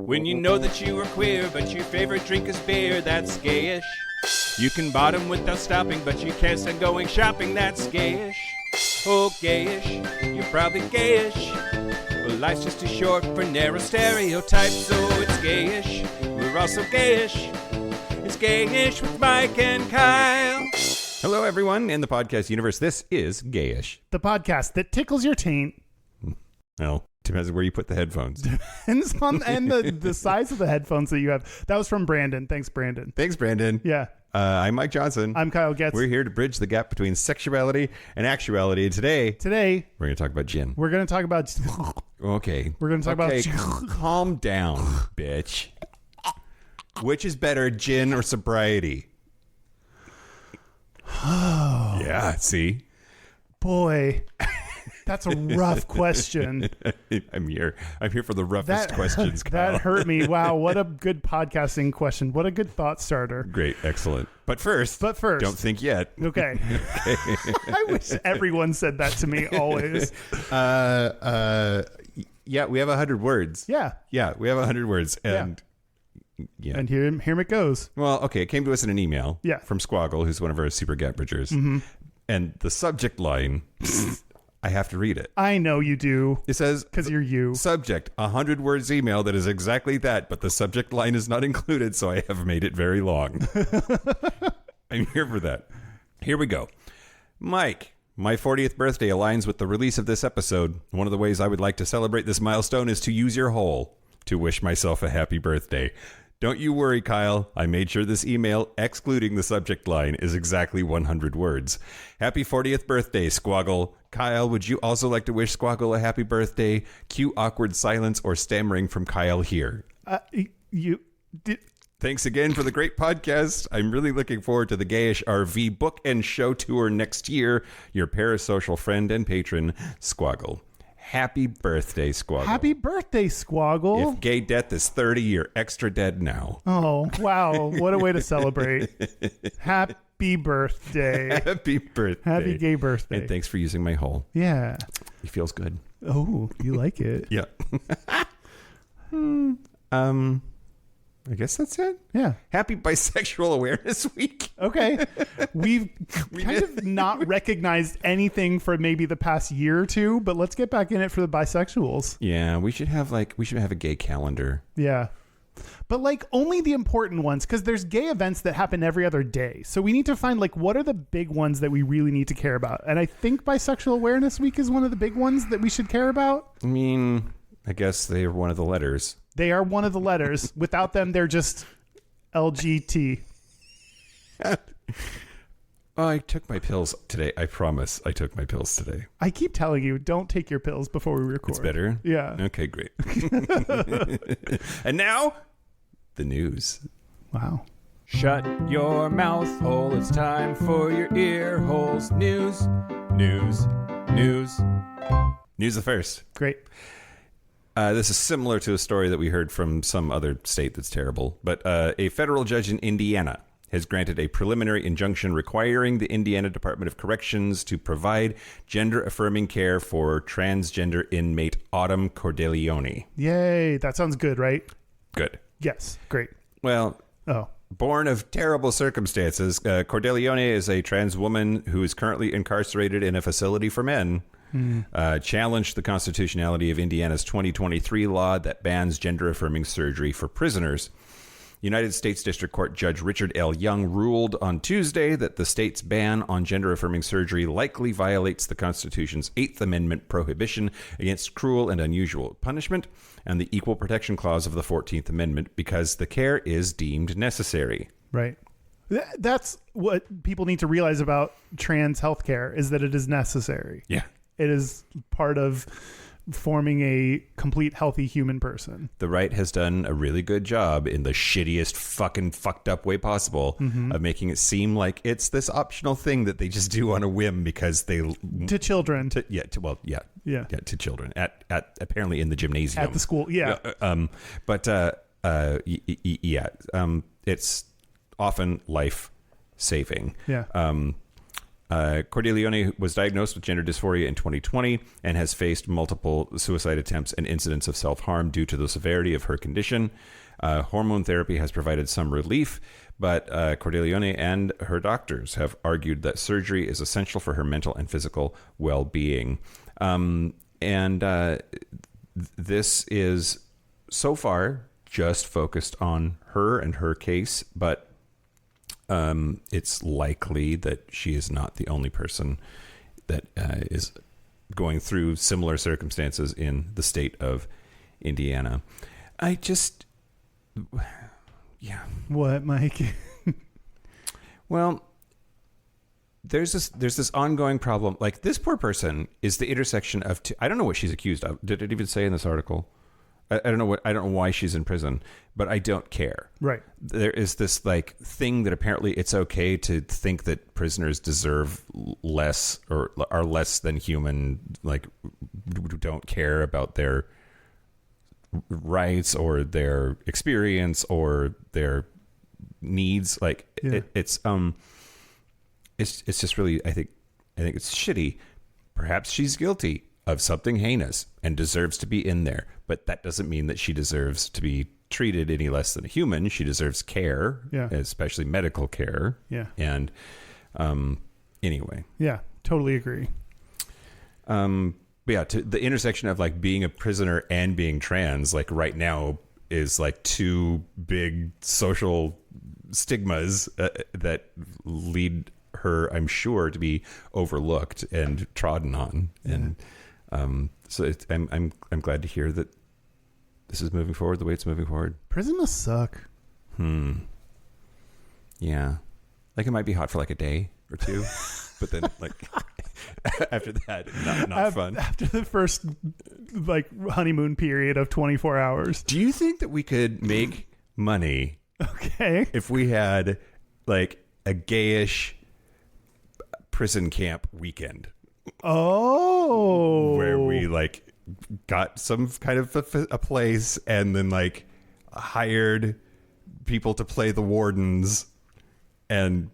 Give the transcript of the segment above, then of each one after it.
When you know that you are queer, but your favorite drink is beer, that's gayish. You can bottom without stopping, but you can't stand going shopping, that's gayish. Oh, gayish, you're probably gayish. Well, life's just too short for narrow stereotypes, so it's gayish. We're also gayish. It's Gayish with Mike and Kyle. Hello, everyone in the podcast universe. This is Gayish. The podcast that tickles your taint. Well, depends on where you put the headphones. Depends on and the size of the headphones that you have. That was from Brandon. Thanks, Brandon. Thanks, Brandon. Yeah. I'm Mike Johnson. I'm Kyle Getz. We're here to bridge the gap between sexuality and actuality. Today, we're going to talk about gin. We're going to talk about... Okay. We're going to talk about... Calm down, bitch. Which is better, gin or sobriety? Oh. Yeah, see? Boy, that's a rough question. I'm here for the roughest questions, Kyle. That hurt me. Wow, what a good podcasting question. What a good thought starter. Great, excellent. But first, don't think yet. Okay. I wish everyone said that to me always. Yeah, we have 100 words. Yeah, we have 100 words. And yeah. And here it goes. Well, okay, it came to us in an email from Squoggle, who's one of our super gap bridgers. Mm-hmm. And the subject line, I have to read it. I know you do. It says, because you're you. Subject, 100 words email that is exactly that, but the subject line is not included, so I have made it very long. I'm here for that. Here we go. Mike, my 40th birthday aligns with the release of this episode. One of the ways I would like to celebrate this milestone is to use your hole to wish myself a happy birthday. Don't you worry, Kyle. I made sure this email, excluding the subject line, is exactly 100 words. Happy 40th birthday, Squoggle. Kyle, would you also like to wish Squoggle a happy birthday? Cue awkward silence or stammering from Kyle here. Thanks again for the great podcast. I'm really looking forward to the Gayish RV book and show tour next year. Your parasocial friend and patron, Squoggle. Happy birthday, Squoggle. Happy birthday, Squoggle. If gay death is 30, you're extra dead now. Oh, wow. What a way to celebrate. Happy birthday. Happy birthday. Happy gay birthday. And thanks for using my hole. Yeah. It feels good. Oh, you like it? Yeah. I guess that's it. Yeah. Happy Bisexual Awareness Week. Okay. We've kind of not recognized anything for maybe the past year or two, but let's get back in it for the bisexuals. Yeah, we should have a gay calendar. Yeah. But only the important ones, because there's gay events that happen every other day. So we need to find what are the big ones that we really need to care about. And I think Bisexual Awareness Week is one of the big ones that we should care about. I mean, I guess they are one of the letters. They are one of the letters. Without them, they're just LGT. I took my pills today. I promise I took my pills today. I keep telling you, don't take your pills before we record. It's better? Yeah. Okay, great. And now, the news. Wow. Shut your mouth hole. It's time for your ear holes. News. News the first. Great. This is similar to a story that we heard from some other state that's terrible. But a federal judge in Indiana has granted a preliminary injunction requiring the Indiana Department of Corrections to provide gender-affirming care for transgender inmate Autumn Cordeleone. Yay. That sounds good, right? Good. Yes. Great. Well, born of terrible circumstances, Cordeleone is a trans woman who is currently incarcerated in a facility for men. Challenged the constitutionality of Indiana's 2023 law that bans gender-affirming surgery for prisoners. United States District Court Judge Richard L. Young ruled on Tuesday that the state's ban on gender-affirming surgery likely violates the Constitution's 8th Amendment prohibition against cruel and unusual punishment and the Equal Protection Clause of the 14th Amendment because the care is deemed necessary. Right. That's what people need to realize about trans healthcare is that it is necessary. Yeah. It is part of forming a complete healthy human person. The right has done a really good job in the shittiest fucking fucked up way possible of making it seem like it's this optional thing that they just do on a whim because they to children. To children at apparently in the gymnasium at the school. Yeah. It's often life saving. Yeah. Cordileone was diagnosed with gender dysphoria in 2020 and has faced multiple suicide attempts and incidents of self-harm due to the severity of her condition. Hormone therapy has provided some relief, but Cordileone and her doctors have argued that surgery is essential for her mental and physical well-being. This is so far just focused on her and her case, but it's likely that she is not the only person that is going through similar circumstances in the state of Indiana. Yeah. What, Mike? Well, there's this ongoing problem. Like, this poor person is the intersection of two. I don't know what she's accused of. Did it even say in this article? I don't know why she's in prison, but I don't care. Right. There is this like thing that apparently it's okay to think that prisoners deserve less or are less than human, like don't care about their rights or their experience or their needs. Like it's just really, I think it's shitty. Perhaps she's guilty of something heinous and deserves to be in there, but that doesn't mean that she deserves to be treated any less than a human. She deserves care, especially medical care. Yeah. And anyway. Yeah, totally agree. But yeah, to the intersection of like being a prisoner and being trans, like right now is like two big social stigmas that lead her, I'm sure, to be overlooked and trodden on. And so I'm glad to hear that this is moving forward the way it's moving forward. Prison must suck. Yeah. Like it might be hot for like a day or two, but then like after that, not fun. After the first like honeymoon period of 24 hours. Do you think that we could make money if we had like a gayish prison camp weekend? Oh, where we like got some kind of a place and then like hired people to play the wardens, and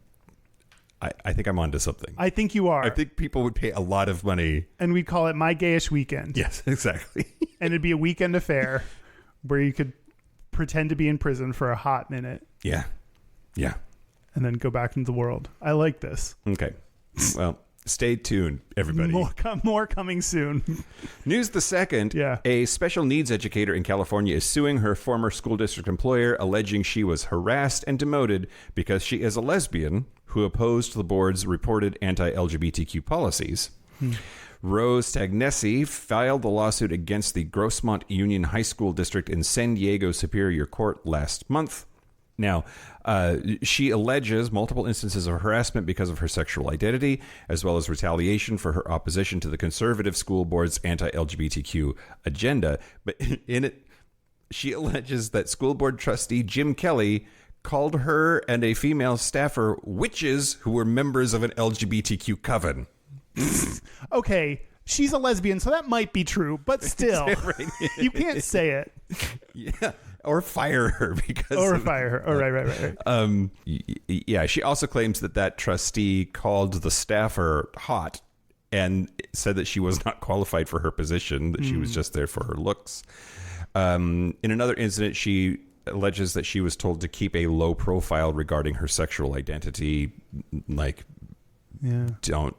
I think I'm onto something. I think you are. I think people would pay a lot of money, and we'd call it My Gayish Weekend. Yes, exactly. And it'd be a weekend affair where you could pretend to be in prison for a hot minute. Yeah, and then go back into the world. I like this. Okay, well. Stay tuned, everybody. More coming soon. News the second. Yeah. A special needs educator in California is suing her former school district employer, alleging she was harassed and demoted because she is a lesbian who opposed the board's reported anti-LGBTQ policies. Rose Tagnesi filed the lawsuit against the Grossmont Union High School District in San Diego Superior Court last month. Now, she alleges multiple instances of harassment because of her sexual identity, as well as retaliation for her opposition to the conservative school board's anti-LGBTQ agenda. But in it, she alleges that school board trustee Jim Kelly called her and a female staffer witches who were members of an LGBTQ coven. Okay, she's a lesbian, so that might be true, but still, you can't say it. Yeah. Or fire her fire her. Oh, right. Yeah, she also claims that trustee called the staffer hot and said that she was not qualified for her position, that she was just there for her looks. In another incident, she alleges that she was told to keep a low profile regarding her sexual identity. Like, don't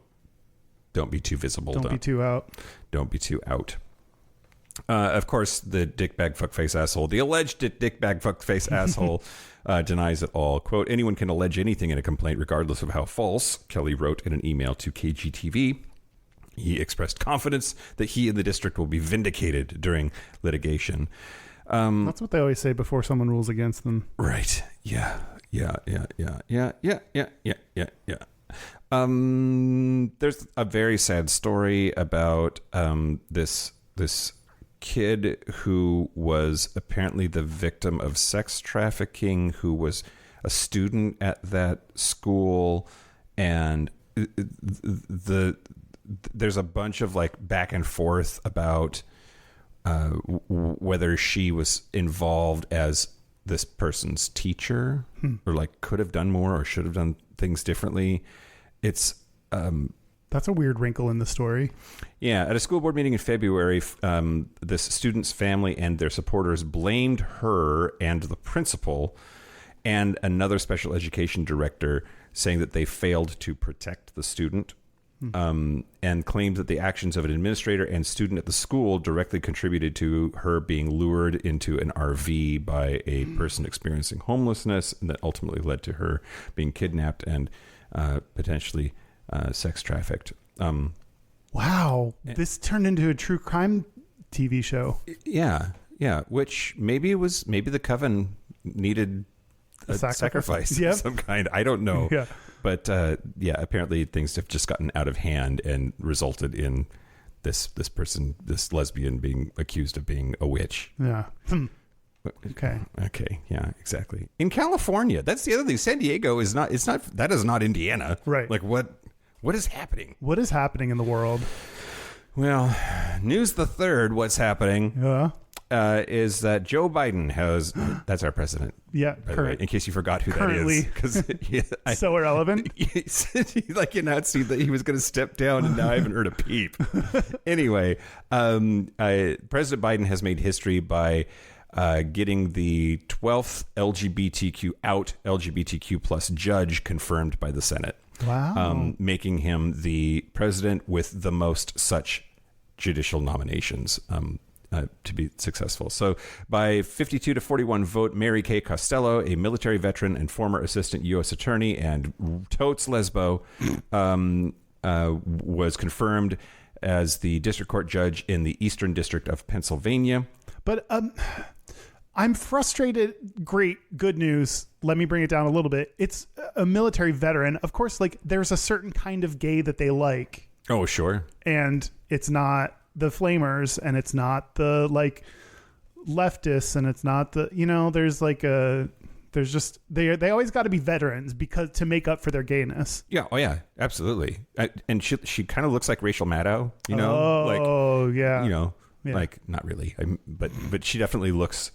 be too visible. Don't be too out. Don't be too out. Of course, the dickbag fuckface asshole, the alleged dickbag fuckface asshole, denies it all. Quote, anyone can allege anything in a complaint, regardless of how false, Kelly wrote in an email to KGTV. He expressed confidence that he and the district will be vindicated during litigation. That's what they always say before someone rules against them. Right. Yeah. There's a very sad story about this kid who was apparently the victim of sex trafficking, who was a student at that school, and there's a bunch of like back and forth about whether she was involved as this person's teacher or like could have done more or should have done things differently. It's That's a weird wrinkle in the story. Yeah, at a school board meeting in February, this student's family and their supporters blamed her and the principal and another special education director, saying that they failed to protect the student, and claimed that the actions of an administrator and student at the school directly contributed to her being lured into an RV by a person experiencing homelessness, and that ultimately led to her being kidnapped and potentially sex trafficked. Wow, this turned into a true crime TV show. Yeah. Which maybe the coven needed a sacrifice Yep. of some kind. I don't know. Yeah. But apparently things have just gotten out of hand and resulted in this lesbian being accused of being a witch. Yeah. Okay. Okay. Yeah, exactly. In California, that's the other thing. San Diego that is not Indiana. Right. Like what is happening? What is happening in the world? Well, news the third, what's happening is that Joe Biden that's our president. Yeah. By the way, in case you forgot who currently. that is. Because So irrelevant. he announced that he was going to step down, and now I haven't heard a peep. Anyway, President Biden has made history by getting the 12th LGBTQ plus judge confirmed by the Senate. Wow. Making him the president with the most such judicial nominations to be successful. So by 52-41 vote, Mary Kay Costello, a military veteran and former assistant U.S. attorney and totes lesbo, was confirmed as the district court judge in the Eastern District of Pennsylvania. But I'm frustrated. Great. Good news. Let me bring it down a little bit. It's a military veteran. Of course, like there's a certain kind of gay that they like. Oh, sure. And it's not the flamers, and it's not the like leftists, and it's not the, there's just, they always got to be veterans because to make up for their gayness. Yeah. Oh, yeah. Absolutely. And she kind of looks like Rachel Maddow, Oh, yeah. Yeah. Like not really, but she definitely looks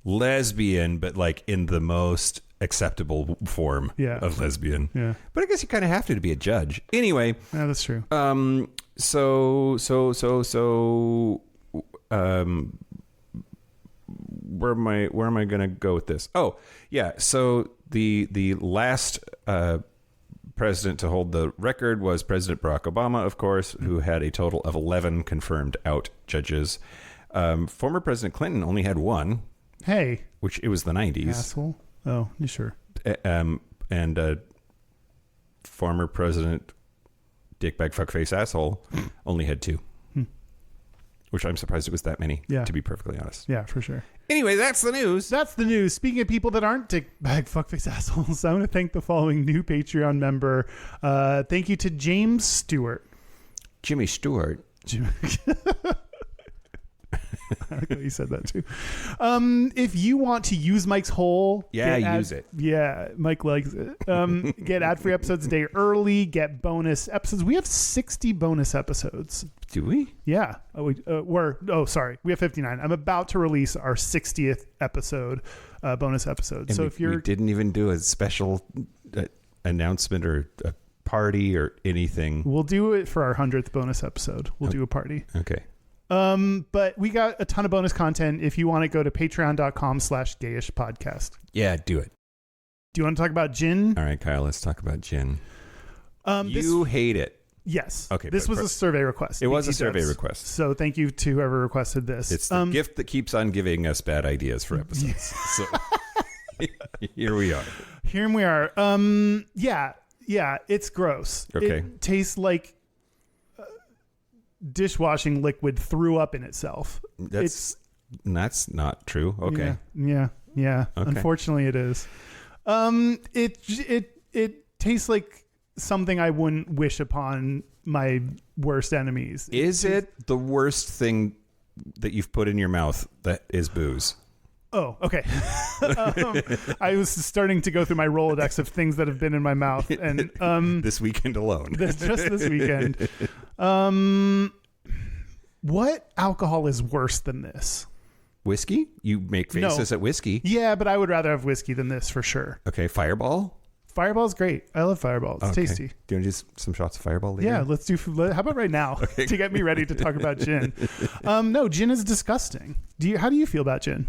lesbian, but like in the most acceptable form of lesbian. Yeah. But I guess you kind of have to be a judge. Anyway. Yeah, that's true. So where am I going to go with this? Oh, yeah. So the last president to hold the record was President Barack Obama, of course, who had a total of 11 confirmed out judges. Former President Clinton only had one. Hey. Which it was the 90s. Asshole. Oh, you sure? And former President Dickbag Fuckface Asshole only had two. Which I'm surprised it was that many, to be perfectly honest. Yeah, for sure. Anyway, that's the news. That's the news. Speaking of people that aren't dickbag fuckface assholes, I want to thank the following new Patreon member. Thank you to James Stewart. Jimmy Stewart. I like how you said that too. If you want to use Mike's hole, use it. Yeah, Mike likes it. Get ad-free episodes a day early. Get bonus episodes. We have 60 bonus episodes. Do we? Yeah. We have 59. I'm about to release our 60th episode, bonus episode. And so we didn't even do a special announcement or a party or anything. We'll do it for our 100th bonus episode. We'll do a party. Okay. But we got a ton of bonus content. If you want to go to patreon.com/gayish podcast. Yeah, do it. Do you want to talk about gin? All right, Kyle, let's talk about gin. You hate it. Yes. Okay. This was a survey request. It was a survey request. So thank you to whoever requested this. It's the gift that keeps on giving us bad ideas for episodes. So here we are. Here we are. Yeah, it's gross. Okay. It tastes like dishwashing liquid threw up in itself. That's not true. Okay. Yeah. Okay. Unfortunately, it is. It tastes like something I wouldn't wish upon my worst enemies. Is it the worst thing that you've put in your mouth that is booze? Oh, okay. I was starting to go through my Rolodex of things that have been in my mouth, and this weekend alone. Just this weekend. What alcohol is worse than this? Whiskey? You make faces at whiskey. Yeah, but I would rather have whiskey than this for sure. Okay, Fireball? Fireball's great. I love Fireball. It's Okay. tasty. Do you want to do some shots of Fireball later? Yeah, let's do. How about right now to get me ready to talk about gin? No, gin is disgusting. How do you feel about gin?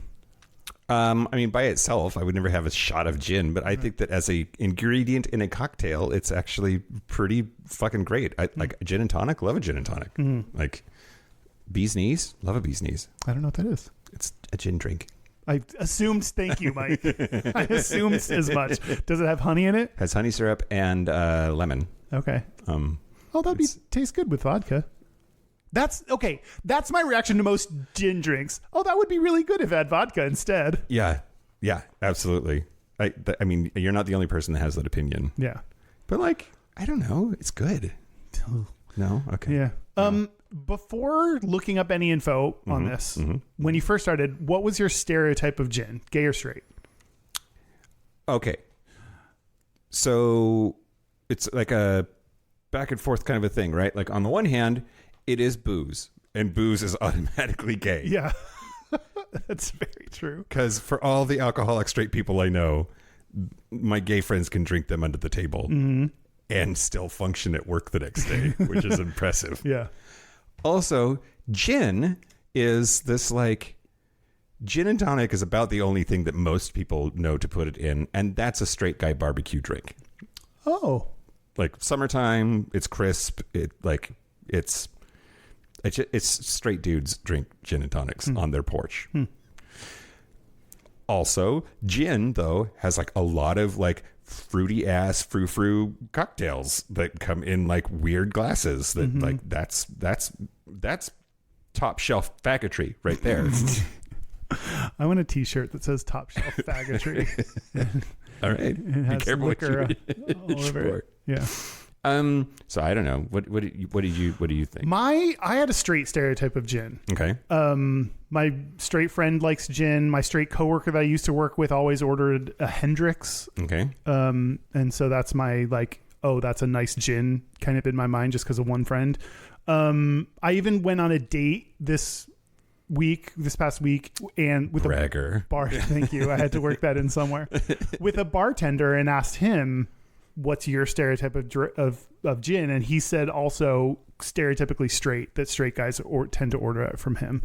I mean, by itself, I would never have a shot of gin, but I think that as a ingredient in a cocktail, it's actually pretty fucking great. I like gin and tonic. Love a gin and tonic. Like bee's knees. Love a bee's knees. I don't know what that is. It's a gin drink. I assumed. Thank you, Mike. I assumed as much. Does it have honey in it? Has honey syrup and lemon. Okay. Tastes good with vodka. That's okay. That's my reaction to most gin drinks. Oh, that would be really good if it had vodka instead. Yeah, absolutely. I mean, you're not the only person that has that opinion. Yeah. But like, I don't know. It's good. No? Okay. Yeah. Before looking up any info on this, when you first started, what was your stereotype of gin? Gay or straight? Okay. So it's like a back and forth kind of a thing, right? Like on the one hand, it is booze, and booze is automatically gay. Yeah. That's very true. Because for all the alcoholic straight people I know, my gay friends can drink them under the table and still function at work the next day, which is impressive. Yeah. Also, gin is this like gin and tonic is about the only thing that most people know to put it in, and that's a straight guy barbecue drink. Oh. Like summertime, it's crisp. It's straight dudes drink gin and tonics on their porch. Also, gin though has like a lot of like fruity ass frou-frou cocktails that come in like weird glasses that like that's top shelf faggotry right there. I want a t-shirt that says top shelf faggotry. All right. Be careful what liquor you all over it. Yeah. So I don't know. What do you think? I had a straight stereotype of gin. Okay. My straight friend likes gin. My straight coworker that I used to work with always ordered a Hendrix. Okay. And so that's my like, oh, that's a nice gin kind of in my mind just because of one friend. I even went on a date this past week, and with Bragger. a bar. Thank you. I had to work that in somewhere with a bartender and asked him, "What's your stereotype of gin?" And he said also stereotypically straight, that straight guys tend to order it from him.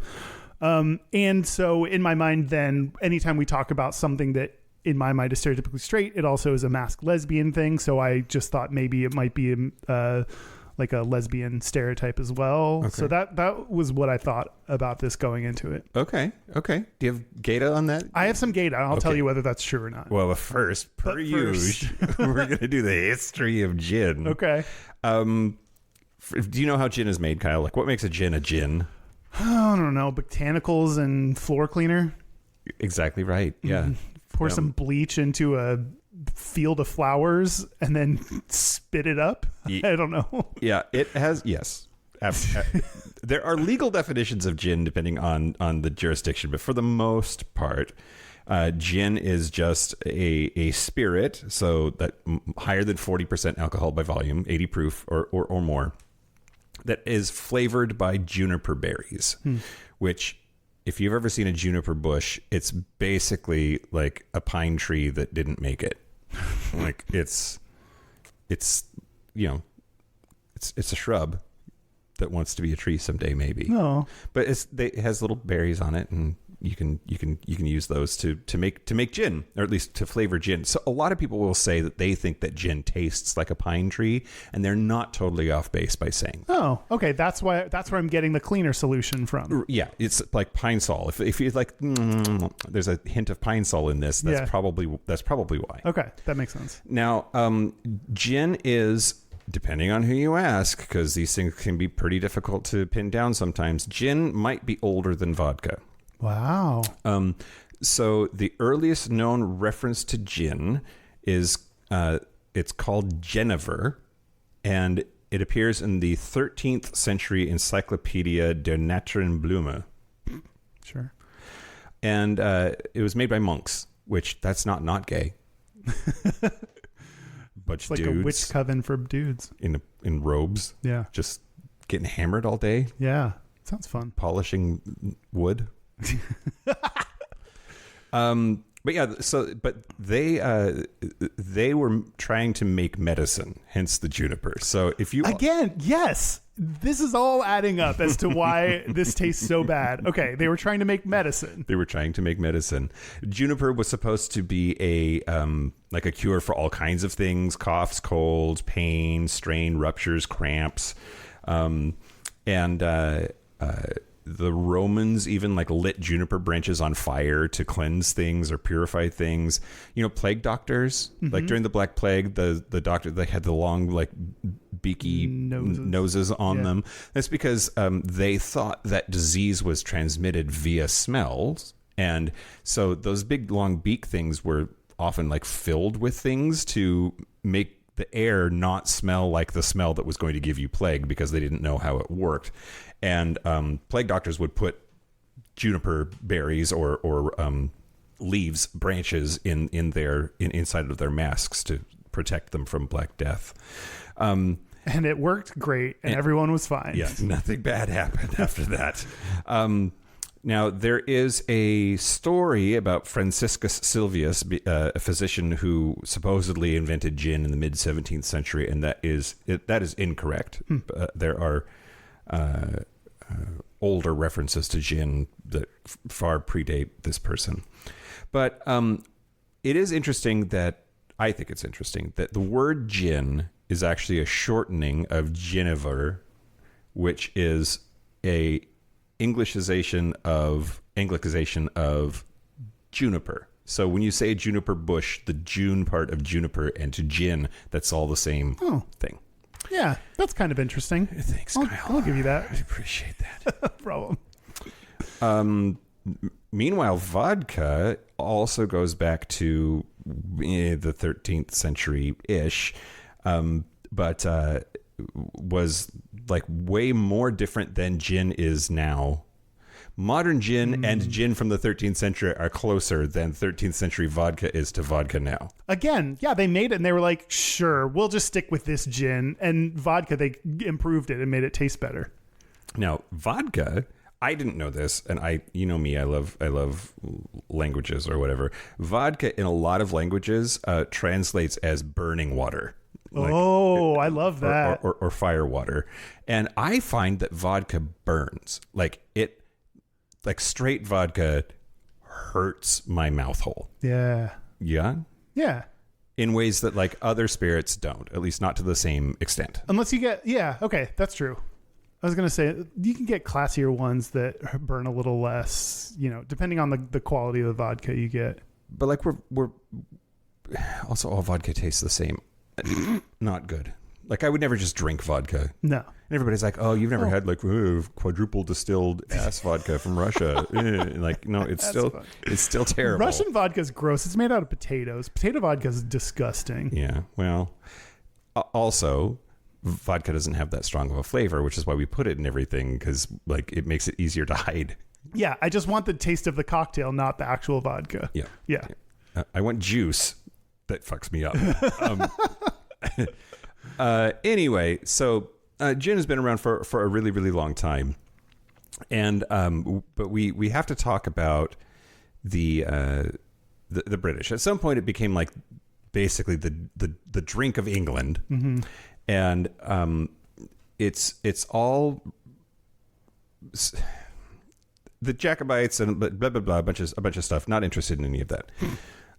And so in my mind, then anytime we talk about something that in my mind is stereotypically straight, it also is a masked lesbian thing. So I just thought maybe it might be like a lesbian stereotype as well. Okay. So that was what I thought about this going into it. Okay. Do you have gayta on that? I have some gayta. I'll tell you whether that's true or not. Well, first, per usual, we're going to do the history of gin. Okay. Do you know how gin is made, Kyle? Like, what makes a gin a gin? I don't know. Botanicals and floor cleaner. Exactly right. Yeah. Pour some bleach into a field of flowers and then spit it up. I don't know. Yeah, it has. Yes. There are legal definitions of gin depending on the jurisdiction, but for the most part, gin is just a spirit, so that higher than 40% alcohol by volume, 80 proof or more, that is flavored by juniper berries, which, if you've ever seen a juniper bush, it's basically like a pine tree that didn't make it. Like it's a shrub that wants to be a tree someday, maybe. No, but it has little berries on it, and you can use those to make gin, or at least to flavor gin. So a lot of people will say that they think that gin tastes like a pine tree, and they're not totally off base by saying that. Oh, okay. That's where I'm getting the cleaner solution from. Yeah, it's like pine sol. If you like, there's a hint of pine sol in this. That's probably why. Okay, that makes sense. Now, gin is, depending on who you ask, because these things can be pretty difficult to pin down sometimes, gin might be older than vodka. Wow. So the earliest known reference to gin is it's called Genever, and it appears in the 13th century Encyclopedia der Naturenblume. Sure. And it was made by monks, which that's not gay. Butch It's like dudes a witch coven for dudes. in robes. Yeah. Just getting hammered all day. Yeah. Sounds fun. Polishing wood. But yeah, but they were trying to make medicine, hence the juniper. So if you again, yes, this is all adding up as to why this tastes so bad. Okay, they were trying to make medicine. They were trying to make medicine. Juniper was supposed to be a like a cure for all kinds of things: coughs, colds, pain, strain, ruptures, cramps, and the Romans even like lit juniper branches on fire to cleanse things or purify things. You know, plague doctors, like during the Black Plague, the doctor, they had the long like beaky noses on them. That's because they thought that disease was transmitted via smells. And so those big long beak things were often like filled with things to make the air not smell like the smell that was going to give you plague, because they didn't know how it worked. And plague doctors would put juniper berries or leaves, branches inside of their masks to protect them from Black Death. And it worked great, and everyone was fine. Yeah, nothing bad happened after that. Now, there is a story about Franciscus Sylvius, a physician who supposedly invented gin in the mid-17th century, and that is incorrect. There are older references to gin that far predate this person. But it is interesting I think it's interesting that the word gin is actually a shortening of Genever, which is a Anglicization of juniper. So when you say juniper bush, the June part of juniper and to gin, that's all the same thing. Yeah, that's kind of interesting. Thanks, Kyle. Kyle. I'll give you that. I appreciate that. No problem. Meanwhile, vodka also goes back to the 13th century-ish, but was like way more different than gin is now. Modern gin and gin from the 13th century are closer than 13th century vodka is to vodka now. Again, yeah, they made it and they were like, sure, we'll just stick with this gin. And vodka, they improved it and made it taste better. Now, vodka, I didn't know this, and you know me, I love languages or whatever. Vodka in a lot of languages translates as burning water. I love that. Or fire water. And I find that vodka burns. Like straight vodka hurts my mouth hole. Yeah. Yeah? Yeah. In ways that like other spirits don't, at least not to the same extent. Unless you get, okay, that's true. I was going to say, you can get classier ones that burn a little less, depending on the quality of the vodka you get. But like we're also all vodka tastes the same. Not good. Like I would never just drink vodka. No. And everybody's like, "Oh, you've never had like quadruple distilled ass vodka from Russia." Like, no, it's still terrible. Russian vodka is gross. It's made out of potatoes. Potato vodka is disgusting. Yeah. Well, also, vodka doesn't have that strong of a flavor, which is why we put it in everything, because like it makes it easier to hide. Yeah, I just want the taste of the cocktail, not the actual vodka. Yeah. I want juice that fucks me up. Anyway, so gin has been around for a really, really long time, and but we have to talk about the British. At some point, it became like basically the drink of England, and it's all the Jacobites and blah blah blah, a bunch of stuff. Not interested in any of that.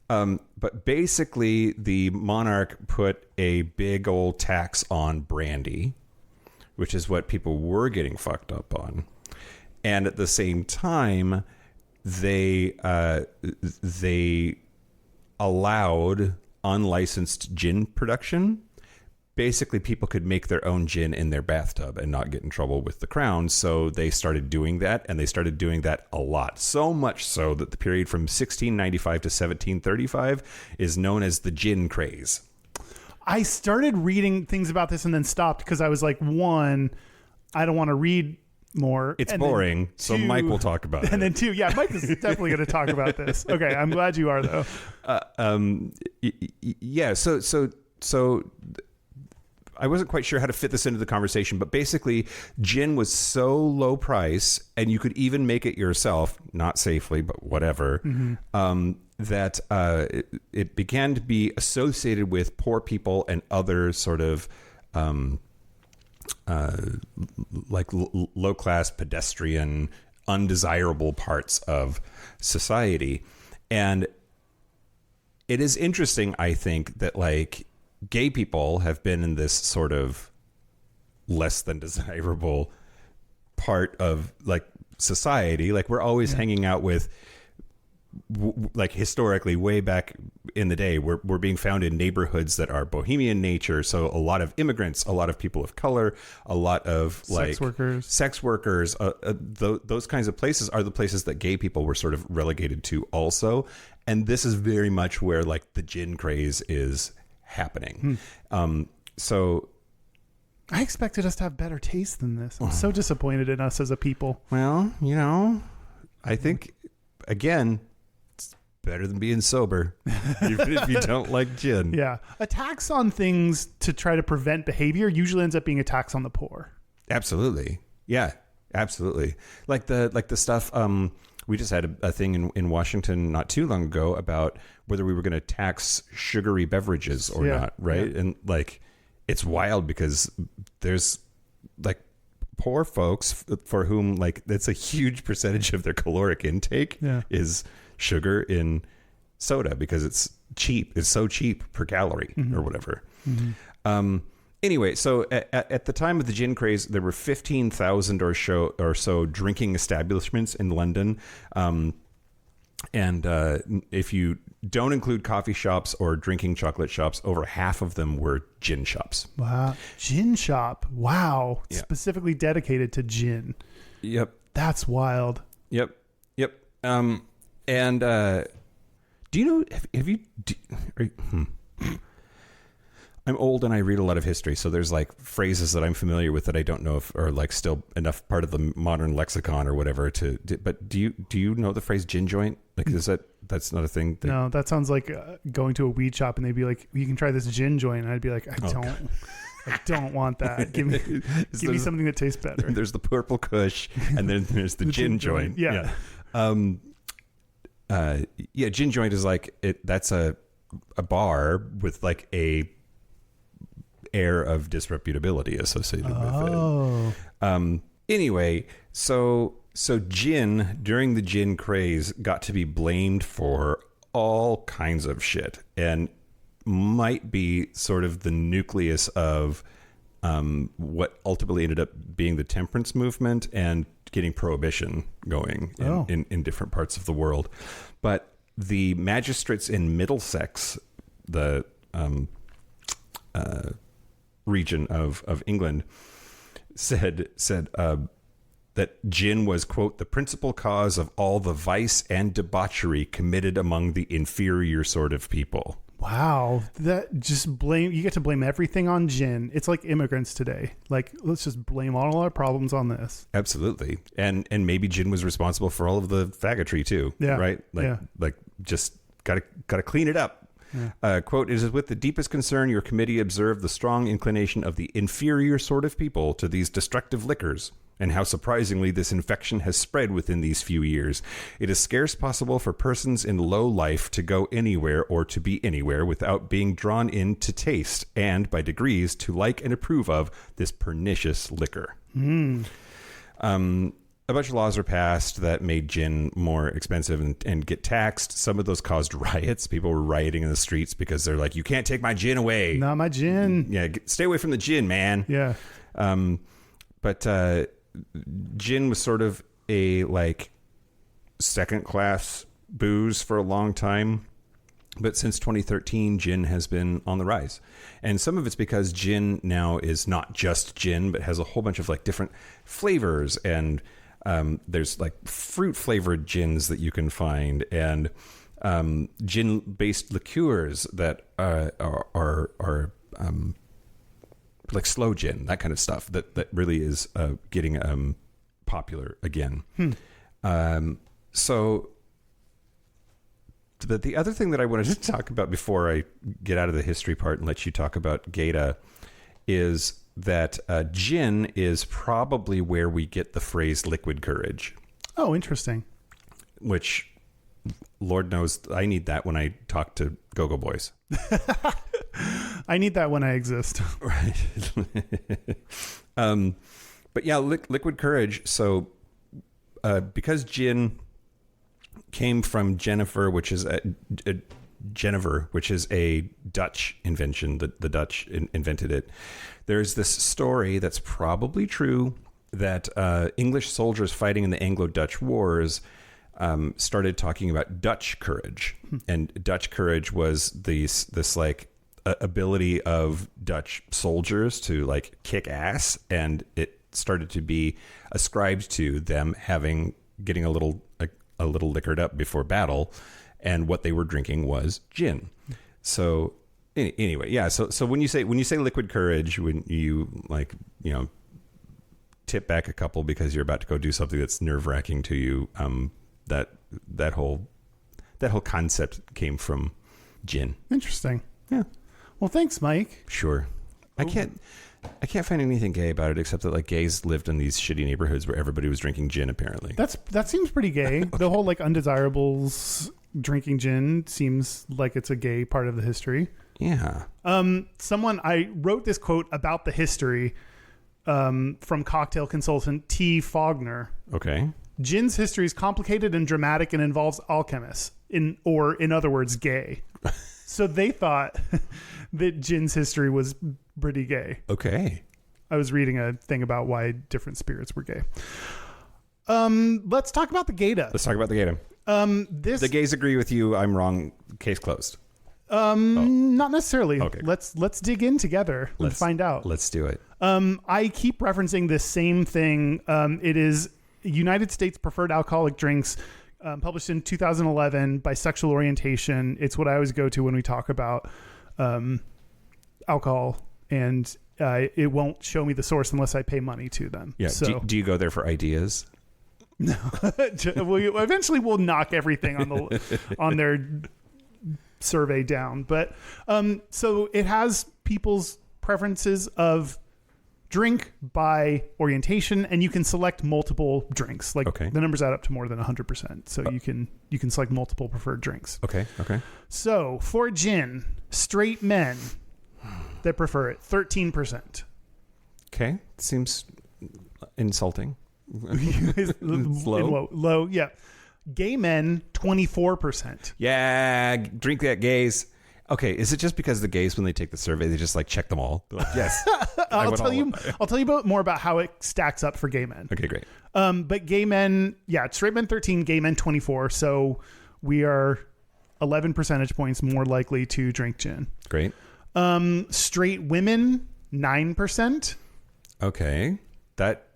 But basically, the monarch put a big old tax on brandy, which is what people were getting fucked up on. And at the same time, they allowed unlicensed gin production. Basically, people could make their own gin in their bathtub and not get in trouble with the crown. So they started doing that, and they started doing that a lot. So much so that the period from 1695 to 1735 is known as the gin craze. I started reading things about this and then stopped because I was like, one, I don't want to read more. It's boring, so Mike will talk about it. And then two, Mike is definitely going to talk about this. Okay, I'm glad you are, though. Yeah, so I wasn't quite sure how to fit this into the conversation, but basically gin was so low price, and you could even make it yourself, not safely, but whatever, that it began to be associated with poor people and other sort of like low-class, pedestrian, undesirable parts of society. And it is interesting, I think, that like gay people have been in this sort of less than desirable part of like society. Like we're always hanging out with, like historically way back in the day, we're being found in neighborhoods that are bohemian nature. So a lot of immigrants, a lot of people of color, a lot of like sex workers, those kinds of places are the places that gay people were sort of relegated to also. And this is very much where like the gin craze is happening. So I expected us to have better taste than this. I'm so disappointed in us as a people. Well, you know, I think again, better than being sober, even if you don't like gin. Yeah. A tax on things to try to prevent behavior usually ends up being a tax on the poor. Absolutely. Yeah, absolutely. Like the stuff, we just had a thing in Washington not too long ago about whether we were going to tax sugary beverages or not, right? Yeah. And like, it's wild because there's like poor folks for whom like that's a huge percentage of their caloric intake is sugar in soda because it's cheap. It's so cheap per calorie or whatever. Anyway, so at the time of the gin craze, there were 15,000 or so drinking establishments in London. And if you don't include coffee shops or drinking chocolate shops, over half of them were gin shops. Wow. Gin shop. Wow. Yeah. Specifically dedicated to gin. Yep. That's wild. Yep. And do you know, I'm old and I read a lot of history, so there's like phrases that I'm familiar with that I don't know if are like still enough part of the modern lexicon or whatever but do you know the phrase gin joint? Like, that's not a thing? No, that sounds like going to a weed shop and they'd be like, you can try this gin joint. And I'd be like, I don't want that. Give me something that tastes better. There's the purple kush and then there's the gin joint. Yeah. Gin joint is like that's a bar with like a air of disreputability associated with it. Anyway, so gin during the gin craze got to be blamed for all kinds of shit and might be sort of the nucleus of what ultimately ended up being the temperance movement and getting prohibition going in different parts of the world. But the magistrates in Middlesex, the region of England, said that gin was, quote, the principal cause of all the vice and debauchery committed among the inferior sort of people. Wow. You get to blame everything on gin. It's like immigrants today. Like, let's just blame all our problems on this. Absolutely. And maybe gin was responsible for all of the faggotry too. Yeah. Right? Like just gotta clean it up. Yeah. Quote, it is with the deepest concern your committee observed the strong inclination of the inferior sort of people to these destructive liquors, and how surprisingly this infection has spread within these few years. It is scarce possible for persons in low life to go anywhere or to be anywhere without being drawn in to taste, and by degrees to like and approve of this pernicious liquor. A bunch of laws are passed that made gin more expensive and get taxed. Some of those caused riots. People were rioting in the streets because they're like, you can't take my gin away. Not my gin. Yeah, stay away from the gin, man. Yeah. But gin was sort of a like second class booze for a long time. But since 2013, gin has been on the rise. And some of it's because gin now is not just gin, but has a whole bunch of like different flavors. And there's like fruit flavored gins that you can find, and gin based liqueurs that are like slow gin, that kind of stuff that really is getting popular again. So the other thing that I wanted to talk about before I get out of the history part and let you talk about gayta is that gin is probably where we get the phrase liquid courage, Oh, interesting. which Lord knows I need that when I talk to go-go boys. I need that when I exist. Right. But yeah, liquid courage. So because gin came from Jennifer, which is Genever, which is a Dutch invention. The Dutch invented it. There's this story that's probably true that English soldiers fighting in the Anglo-Dutch wars started talking about Dutch courage, and Dutch courage was this like ability of Dutch soldiers to like kick ass, and it started to be ascribed to them getting a little liquored up before battle, and what they were drinking was gin. So anyway, yeah. So when you say liquid courage, when you like, you know, tip back a couple because you're about to go do something that's nerve-wracking to you, that whole concept came from gin. Interesting. Yeah. Well, thanks, Mike. Sure. I can't find anything gay about it except that like gays lived in these shitty neighborhoods where everybody was drinking gin. Apparently, That seems pretty gay. Okay. The whole like undesirables drinking gin seems like it's a gay part of the history. yeah. I wrote this quote about the history from cocktail consultant T. Fogner. Okay. Gin's history is complicated and dramatic and involves alchemists, in other words, gay. So they thought that gin's history was pretty gay. Okay. I was reading a thing about why different spirits were gay. Let's talk about the gayta. Let's talk about the gayta. The gays agree with you. I'm wrong. Case closed. Not necessarily. Okay. Let's dig in together and find out. Let's do it. I keep referencing this same thing. It is United States Preferred Alcoholic Drinks, published in 2011 by Sexual Orientation. It's what I always go to when we talk about alcohol, and it won't show me the source unless I pay money to them. Yeah. So Do you go there for ideas? no. Eventually we'll knock everything on their survey down. But so it has people's preferences of drink by orientation, and you can select multiple drinks. Like Okay. the numbers add up to more than 100%. So you can select multiple preferred drinks. Okay. So for gin, straight men that prefer it, 13%. Okay. Seems insulting. Low, yeah. Gay men, 24%. Yeah. Drink that, gays. Okay. Is it just because the gays, when they take the survey, they just like check them all? They're like, yes. I'll tell you more about how it stacks up for gay men. Okay, great. But gay men, yeah, straight men 13, gay men 24. So we are 11 percentage points more likely to drink gin. Great. Straight women, 9%. Okay. That,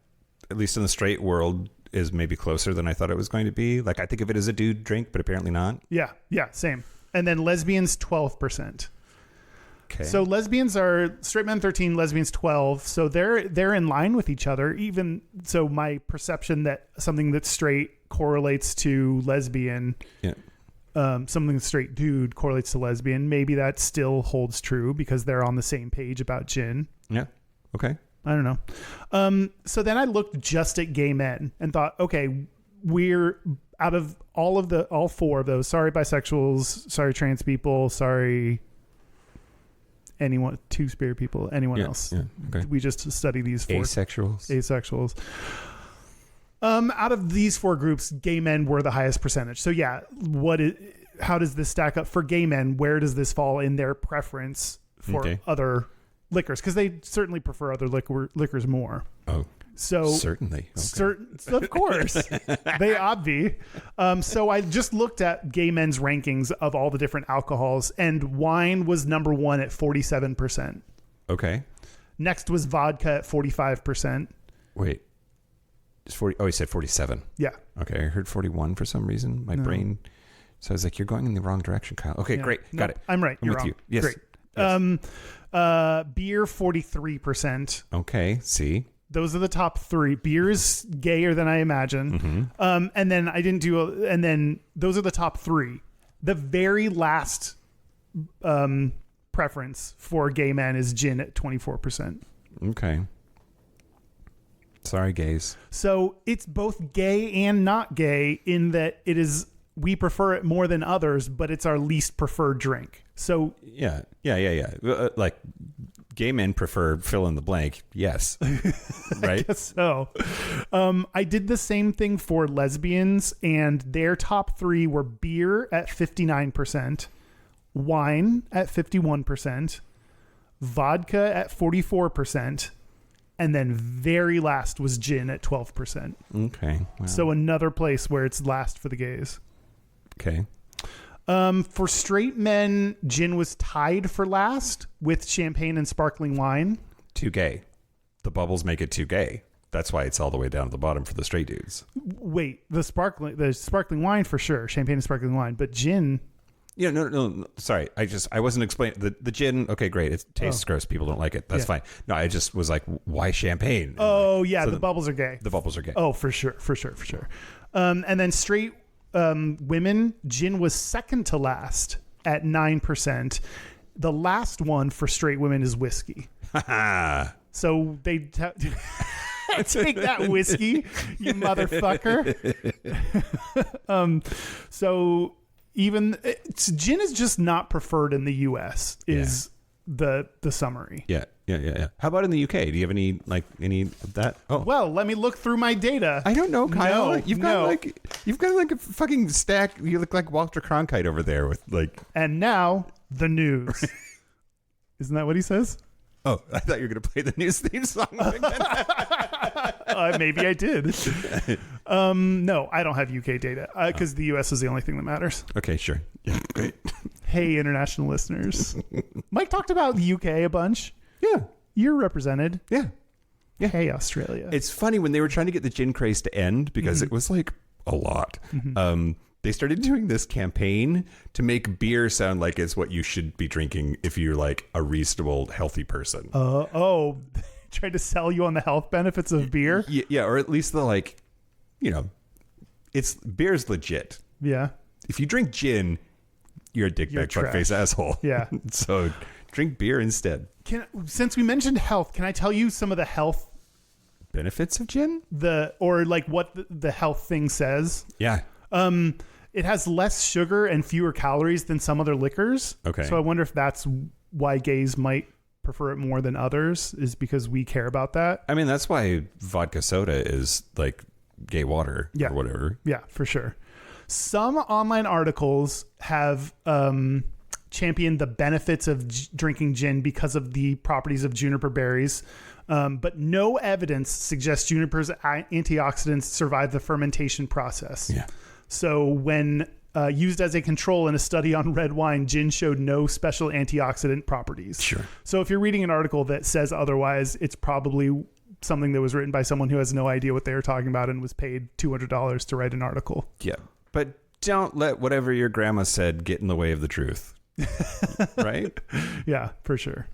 at least in the straight world, is maybe closer than I thought it was going to be. Like, I think of it as a dude drink, but apparently not. Yeah, same. And then lesbians, 12%. Okay. So lesbians are straight men 13, lesbians 12. So they're in line with each other. Even so, my perception that something that's straight correlates to lesbian, yeah. Something that's straight dude correlates to lesbian. Maybe that still holds true because they're on the same page about gin. Yeah. Okay. I don't know. So then I looked just at gay men and thought, okay, we're out of all four of those. Sorry, bisexuals. Sorry, trans people. Sorry, anyone, two-spirit people, anyone else. Yeah. Okay. We just study these four. Asexuals. Out of these four groups, gay men were the highest percentage. So yeah, how does this stack up for gay men? Where does this fall in their preference for other liquors? Because they certainly prefer other liquors more. Oh, so certainly. Okay. Of course, they obvi. So I just looked at gay men's rankings of all the different alcohols, and wine was number one at 47%. Okay. Next was vodka at 45%. Wait. It's 40. Oh, he said 47. Yeah. Okay. I heard 41 for some reason. My brain. So I was like, you're going in the wrong direction, Kyle. Okay, Yeah. great. No, Got it. I'm right. I'm You're with wrong. you. Yes. Great. Yes. Beer 43%. Okay. See. Those are the top three. Beer's gayer than I imagine. Mm-hmm. And then I didn't do and then those are the top three. The very last preference for gay men is gin at 24%. Okay. Sorry, gays. So it's both gay and not gay in that we prefer it more than others, but it's our least preferred drink. So Yeah. Like gay men prefer fill in the blank. Yes. Right. So I did the same thing for lesbians, and their top three were beer at 59%, wine at 51%, vodka at 44%, and then very last was gin at 12%. Okay. Wow. So another place where it's last for the gays. Okay. For straight men, gin was tied for last with champagne and sparkling wine. Too gay. The bubbles make it too gay. That's why it's all the way down at the bottom for the straight dudes. Wait, the sparkling wine for sure, champagne and sparkling wine, but gin. Yeah, no. Sorry, I wasn't explaining the gin. Okay, great. It tastes gross. People don't like it. That's fine. No, I just was like, why champagne? And The bubbles are gay. The bubbles are gay. Oh, for sure. And then straight women, gin was second to last at 9%. The last one for straight women is whiskey. So they take that whiskey, you motherfucker. So even gin is just not preferred in the U.S. is the summary. Yeah. How about in the UK? Do you have any of that? Oh, Well, let me look through my data. I don't know, Kyle. No, You've got like a fucking stack. You look like Walter Cronkite over there with like. And now the news. Isn't that what he says? Oh, I thought you were going to play the news theme song again. Maybe I did. No, I don't have UK data because the US is the only thing that matters. Okay, sure. Yeah, great. Hey, international listeners. Mike talked about the UK a bunch. Yeah. You're represented. Yeah. Hey, Australia. It's funny when they were trying to get the gin craze to end because it was like a lot. They started doing this campaign to make beer sound like it's what you should be drinking if you're like a reasonable, healthy person. Tried to sell you on the health benefits of beer. Yeah, or at least beer's legit. Yeah. If you drink gin, you're a dickbag, trash. fuckface asshole. Yeah. So drink beer instead. Since we mentioned health, can I tell you some of the health Benefits of gin? what the health thing says? Yeah. It has less sugar and fewer calories than some other liquors. Okay. So I wonder if that's why gays might prefer it more than others, is because we care about that. I mean, that's why vodka soda is like gay water or whatever. Yeah, for sure. Some online articles have championed the benefits of drinking gin because of the properties of juniper berries. But no evidence suggests juniper's antioxidants survive the fermentation process. Yeah. So when used as a control in a study on red wine, gin showed no special antioxidant properties. Sure. So if you're reading an article that says otherwise, it's probably something that was written by someone who has no idea what they were talking about and was paid $200 to write an article. Yeah. But don't let whatever your grandma said get in the way of the truth. Right? Yeah, for sure.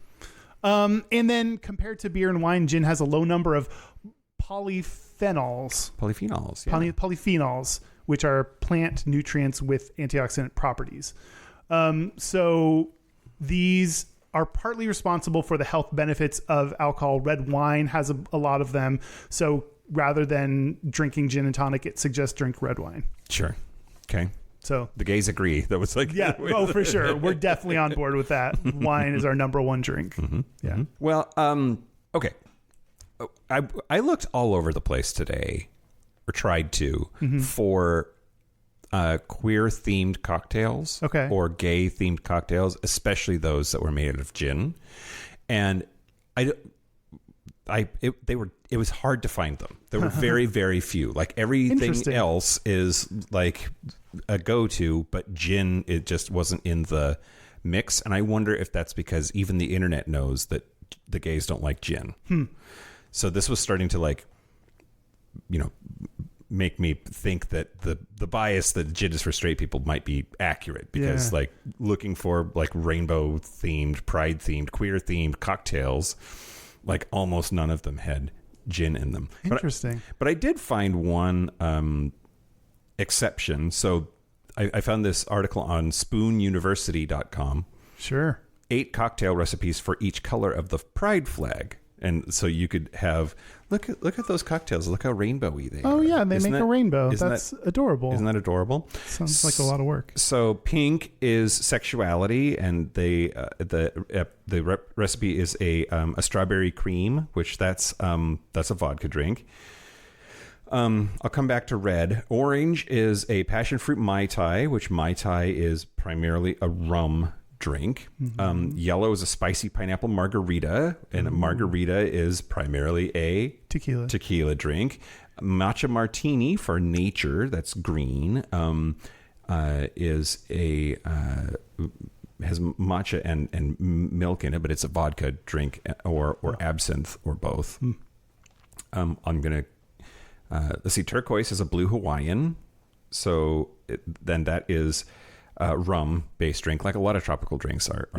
And then compared to beer and wine, gin has a low number of polyphenols. Polyphenols. Yeah. Polyphenols, which are plant nutrients with antioxidant properties. So these are partly responsible for the health benefits of alcohol. Red wine has a lot of them. So rather than drinking gin and tonic, it suggests drink red wine. Sure. Okay. So the gays agree. That was like, yeah. Oh, for sure. We're definitely on board with that. Wine is our number one drink. Mm-hmm. Yeah. Mm-hmm. Well, okay. I looked all over the place today, or tried to, for queer themed cocktails, or gay themed cocktails, especially those that were made out of gin, and it was hard to find them. There were very, very few. Like everything else is like a go-to, but gin, it just wasn't in the mix. And I wonder if that's because even the internet knows that the gays don't like gin. So this was starting to make me think that the bias that gin is for straight people might be accurate, because looking for like rainbow themed, pride themed, queer themed cocktails, like almost none of them had gin in them. Interesting. But I did find one exception. So I found this article on spoonuniversity.com. Sure. 8 cocktail recipes for each color of the pride flag. And so you could have look at those cocktails. Look how rainbowy they are. Oh yeah, they Isn't make that- a rainbow. isn't That's adorable. Isn't that adorable? Sounds like a lot of work. So pink is sexuality, and the recipe is a strawberry cream, which that's a vodka drink. I'll come back to red. Orange is a passion fruit Mai Tai, which Mai Tai is primarily a rum drink. Yellow is a spicy pineapple margarita, and a margarita is primarily a tequila drink. Matcha martini for nature, that's green, is a has matcha and milk in it, but it's a vodka drink or absinthe or both. I'm gonna let's see. Turquoise is a blue Hawaiian, so then that is rum-based drink, like a lot of tropical drinks are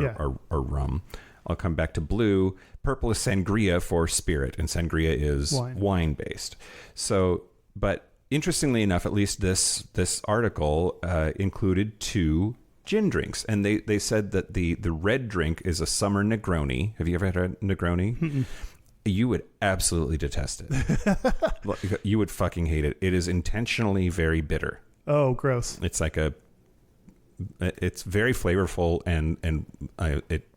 rum. I'll come back to blue. Purple is sangria for spirit, and sangria is wine-based. So, but interestingly enough, at least this article included 2 gin drinks, and they said that the red drink is a summer Negroni. Have you ever had a Negroni? Mm-mm. You would absolutely detest it. You would fucking hate it. It is intentionally very bitter. Oh, gross. It's like it's very flavorful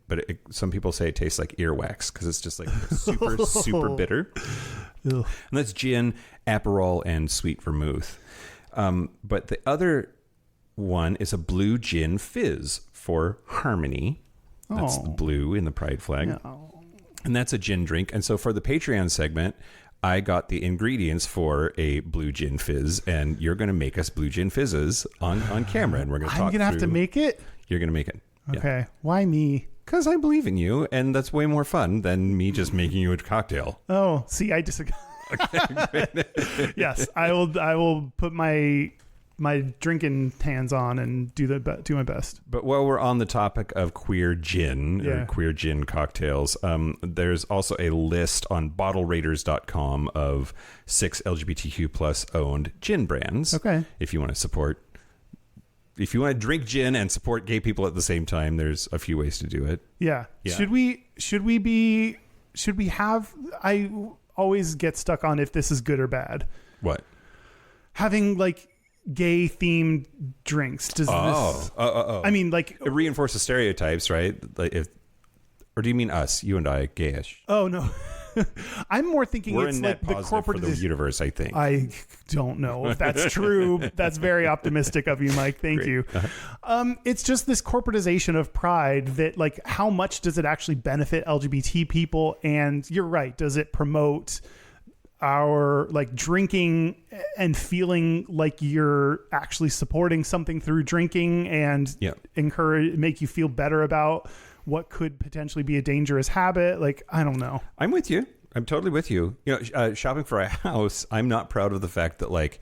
but some people say it tastes like earwax because it's just like super bitter. Ugh. And that's gin, Aperol, and sweet vermouth. But the other one is a blue gin fizz for harmony. That's the blue in the pride flag. No. And that's a gin drink. And so for the Patreon segment, I got the ingredients for a blue gin fizz, and you're going to make us blue gin fizzes on camera, and we're going to talk. I'm going to have to make it? You're going to make it. Okay. Yeah. Why me? Because I believe in you, and that's way more fun than me just making you a cocktail. Oh, see, I disagree. Yes, I will put my drinking hands on and do my best. But while we're on the topic of queer gin or queer gin cocktails, there's also a list on BottleRaiders.com of 6 LGBTQ plus owned gin brands. Okay, if you want to drink gin and support gay people at the same time, there's a few ways to do it. Yeah. Should we have? I always get stuck on if this is good or bad. What? Having like gay themed drinks. Does this? I mean, like it reinforces stereotypes, right? Like or do you mean us, you and I, gayish? Oh no. I'm more thinking we're it's a like net the corporate for the universe. I think. I don't know if that's true. That's very optimistic of you, Mike. Thank you. It's just this corporatization of pride that, like, how much does it actually benefit LGBT people? And you're right. Does it promote our like drinking and feeling like you're actually supporting something through drinking and make you feel better about what could potentially be a dangerous habit? Like, I don't know. I'm with you. I'm totally with you. You know, shopping for a house, I'm not proud of the fact that like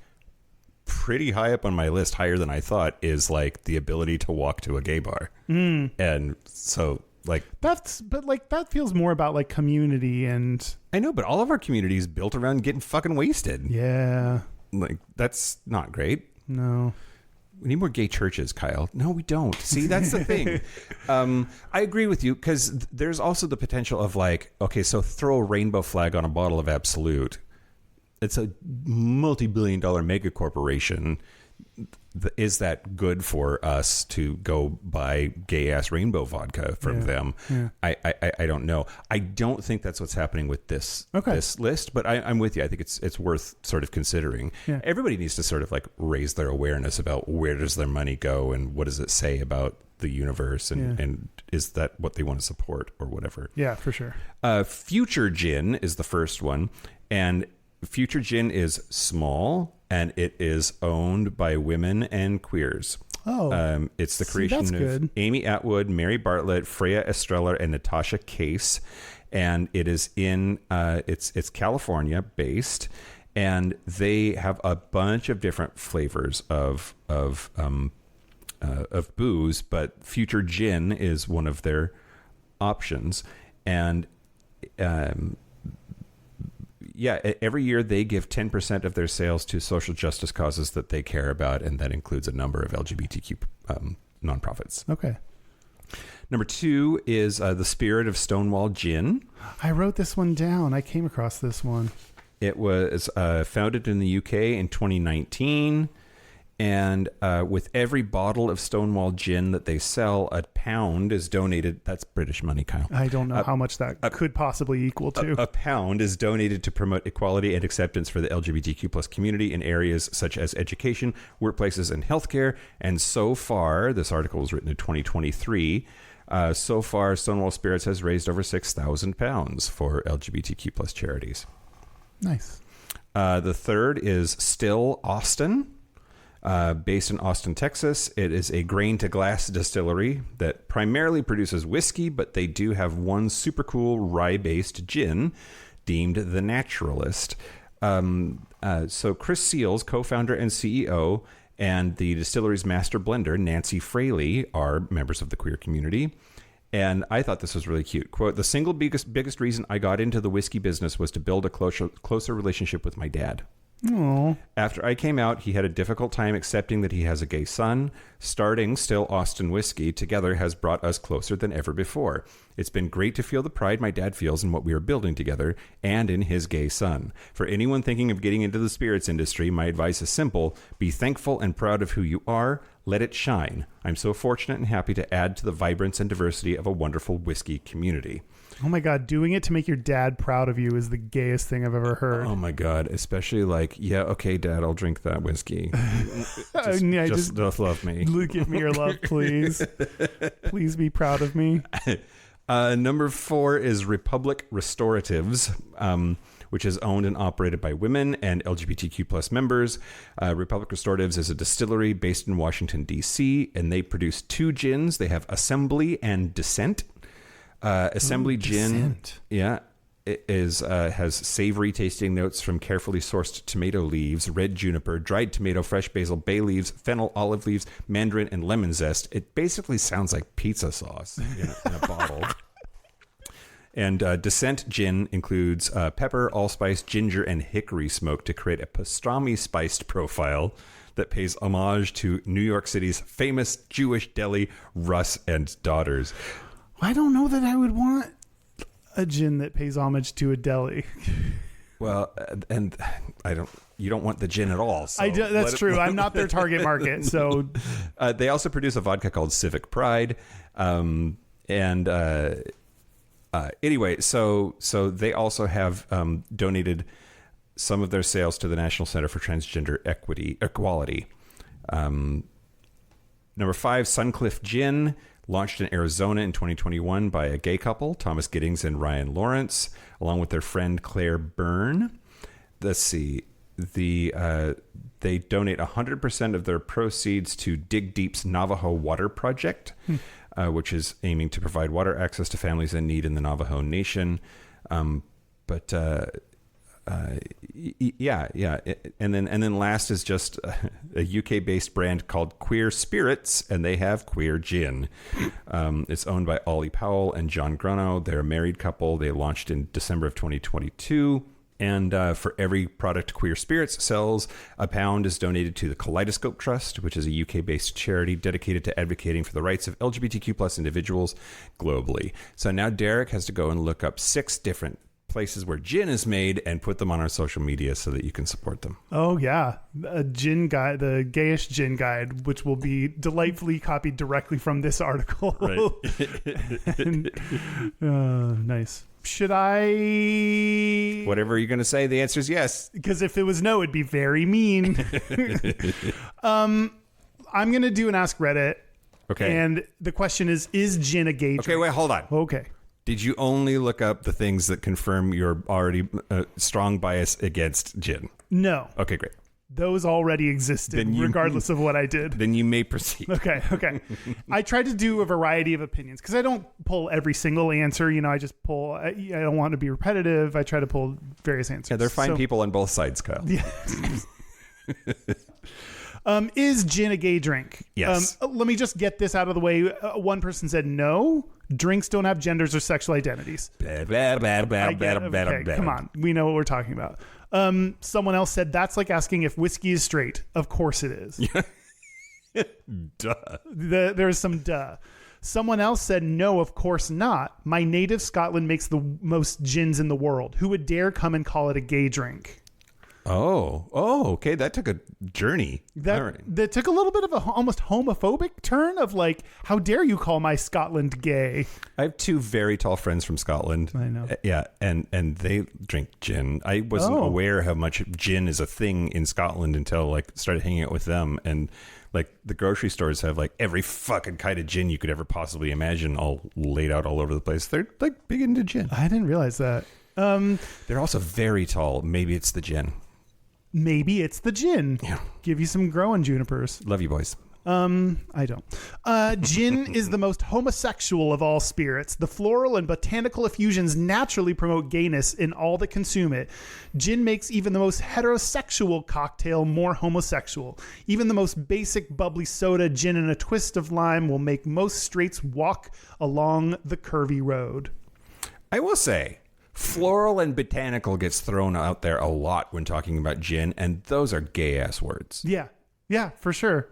pretty high up on my list, higher than I thought, is like the ability to walk to a gay bar. And so like that feels more about like community. And I know, but all of our community is built around getting fucking wasted. Yeah. Like that's not great. No. We need more gay churches, Kyle. No, we don't. See, that's the thing. I agree with you because there's also the potential of like, okay, so throw a rainbow flag on a bottle of Absolute. It's a multi-billion-dollar mega corporation. Is that good for us to go buy gay-ass rainbow vodka from them? Yeah. I don't know. I don't think that's what's happening with this list, but I'm with you. I think it's worth sort of considering. Yeah. Everybody needs to sort of like raise their awareness about where does their money go and what does it say about the universe and is that what they want to support or whatever. Yeah, for sure. Future Gin is the first one, and Future Gin is small and it is owned by women and queers. Oh, it's the creation of Amy Atwood, Mary Bartlett, Freya Estrella, and Natasha Case, and it is in it's California based, and they have a bunch of different flavors of booze, but Future Gin is one of their options, and every year they give 10% of their sales to social justice causes that they care about, and that includes a number of LGBTQ nonprofits. Okay. Number 2 is the Spirit of Stonewall Gin. I wrote this one down. I came across this one. It was founded in the UK in 2019. And with every bottle of Stonewall Gin that they sell, a pound is donated. That's British money, Kyle. I don't know how much that could possibly equal to. A pound is donated to promote equality and acceptance for the LGBTQ plus community in areas such as education, workplaces, and healthcare. And so far, this article was written in 2023. So far, Stonewall Spirits has raised over £6,000 for LGBTQ plus charities. Nice. The third is Still Austin. Based in Austin, Texas. It is a grain-to-glass distillery that primarily produces whiskey, but they do have one super cool rye-based gin deemed the Naturalist. So Chris Seals, co-founder and CEO, and the distillery's master blender, Nancy Fraley, are members of the queer community. And I thought this was really cute. Quote, "The single biggest reason I got into the whiskey business was to build a closer relationship with my dad. Aww. After I came out, he had a difficult time accepting that he has a gay son. Starting Still Austin Whiskey together has brought us closer than ever before. It's been great to feel the pride my dad feels in what we are building together and in his gay son. For anyone thinking of getting into the spirits industry, my advice is simple. Be thankful and proud of who you are. Let it shine. I'm so fortunate and happy to add to the vibrance and diversity of a wonderful whiskey community." Oh my God, doing it to make your dad proud of you is the gayest thing I've ever heard. Oh my God, especially like, yeah, okay, Dad, I'll drink that whiskey. Just love me. Give me your love, please. Please be proud of me. Number 4 is Republic Restoratives, which is owned and operated by women and LGBTQ plus members. Republic Restoratives is a distillery based in Washington, D.C., and they produce 2 gins. They have Assembly and Descent. Assembly Gin, Descent. yeah, it is has savory tasting notes from carefully sourced tomato leaves, red juniper, dried tomato, fresh basil, bay leaves, fennel, olive leaves, mandarin, and lemon zest. It basically sounds like pizza sauce in a bottle. And Descent Gin includes pepper, allspice, ginger, and hickory smoke to create a pastrami spiced profile that pays homage to New York City's famous Jewish deli, Russ and Daughters. I don't know that I would want a gin that pays homage to a deli. Well, and you don't want the gin at all. So that's true. I'm not their target market. So they also produce a vodka called Civic Pride. Anyway, so they also have donated some of their sales to the National Center for Transgender Equality. Number 5, Suncliff Gin, launched in Arizona in 2021 by a gay couple, Thomas Giddings and Ryan Lawrence, along with their friend Claire Byrne. Let's see. They donate 100% of their proceeds to Dig Deep's Navajo Water Project, which is aiming to provide water access to families in need in the Navajo Nation. Yeah. And then last is just a UK-based brand called Queer Spirits, and they have queer gin. It's owned by Ollie Powell and John Grunow. They're a married couple. They launched in December of 2022. And for every product Queer Spirits sells, a pound is donated to the Kaleidoscope Trust, which is a UK-based charity dedicated to advocating for the rights of LGBTQ plus individuals globally. So now Derek has to go and look up 6 different places where gin is made and put them on our social media so that you can support them. Oh yeah, a gin guide, the Gayish gin guide, which will be delightfully copied directly from this article. Right. Nice. Should I? Whatever you're going to say, the answer is yes. Because if it was no, it'd be very mean. I'm going to do an Ask Reddit. Okay. And the question is gin a gay drink? Okay, wait, hold on. Okay. Did you only look up the things that confirm your already strong bias against gin? No. Okay, great. Those already existed, regardless of what I did. Then you may proceed. Okay. I tried to do a variety of opinions because I don't pull every single answer. I just pull. I don't want to be repetitive. I try to pull various answers. Yeah, they're fine people on both sides, Kyle. Yeah. Is gin a gay drink? Yes. Let me just get this out of the way. One person said no. Drinks don't have genders or sexual identities. Okay, come on. We know what we're talking about. Someone else said that's like asking if whiskey is straight. Of course it is. Duh. There's some duh. Someone else said, no, of course not. My native Scotland makes the most gins in the world. Who would dare come and call it a gay drink? Oh, okay. That took a journey. That took a little bit of a almost homophobic turn of like, how dare you call my Scotland gay? I have two very tall friends from Scotland. I know. Yeah, and they drink gin. I wasn't aware how much gin is a thing in Scotland until like started hanging out with them. And like the grocery stores have like every fucking kind of gin you could ever possibly imagine all laid out all over the place. They're like big into gin. I didn't realize that. They're also very tall. Maybe it's the gin. Maybe it's the gin. Yeah. Give you some growing junipers. Love you, boys. I don't. Gin is the most homosexual of all spirits. The floral and botanical effusions naturally promote gayness in all that consume it. Gin makes even the most heterosexual cocktail more homosexual. Even the most basic bubbly soda, gin and a twist of lime, will make most straights walk along the curvy road. I will say, floral and botanical gets thrown out there a lot when talking about gin, and those are gay-ass words. Yeah, for sure.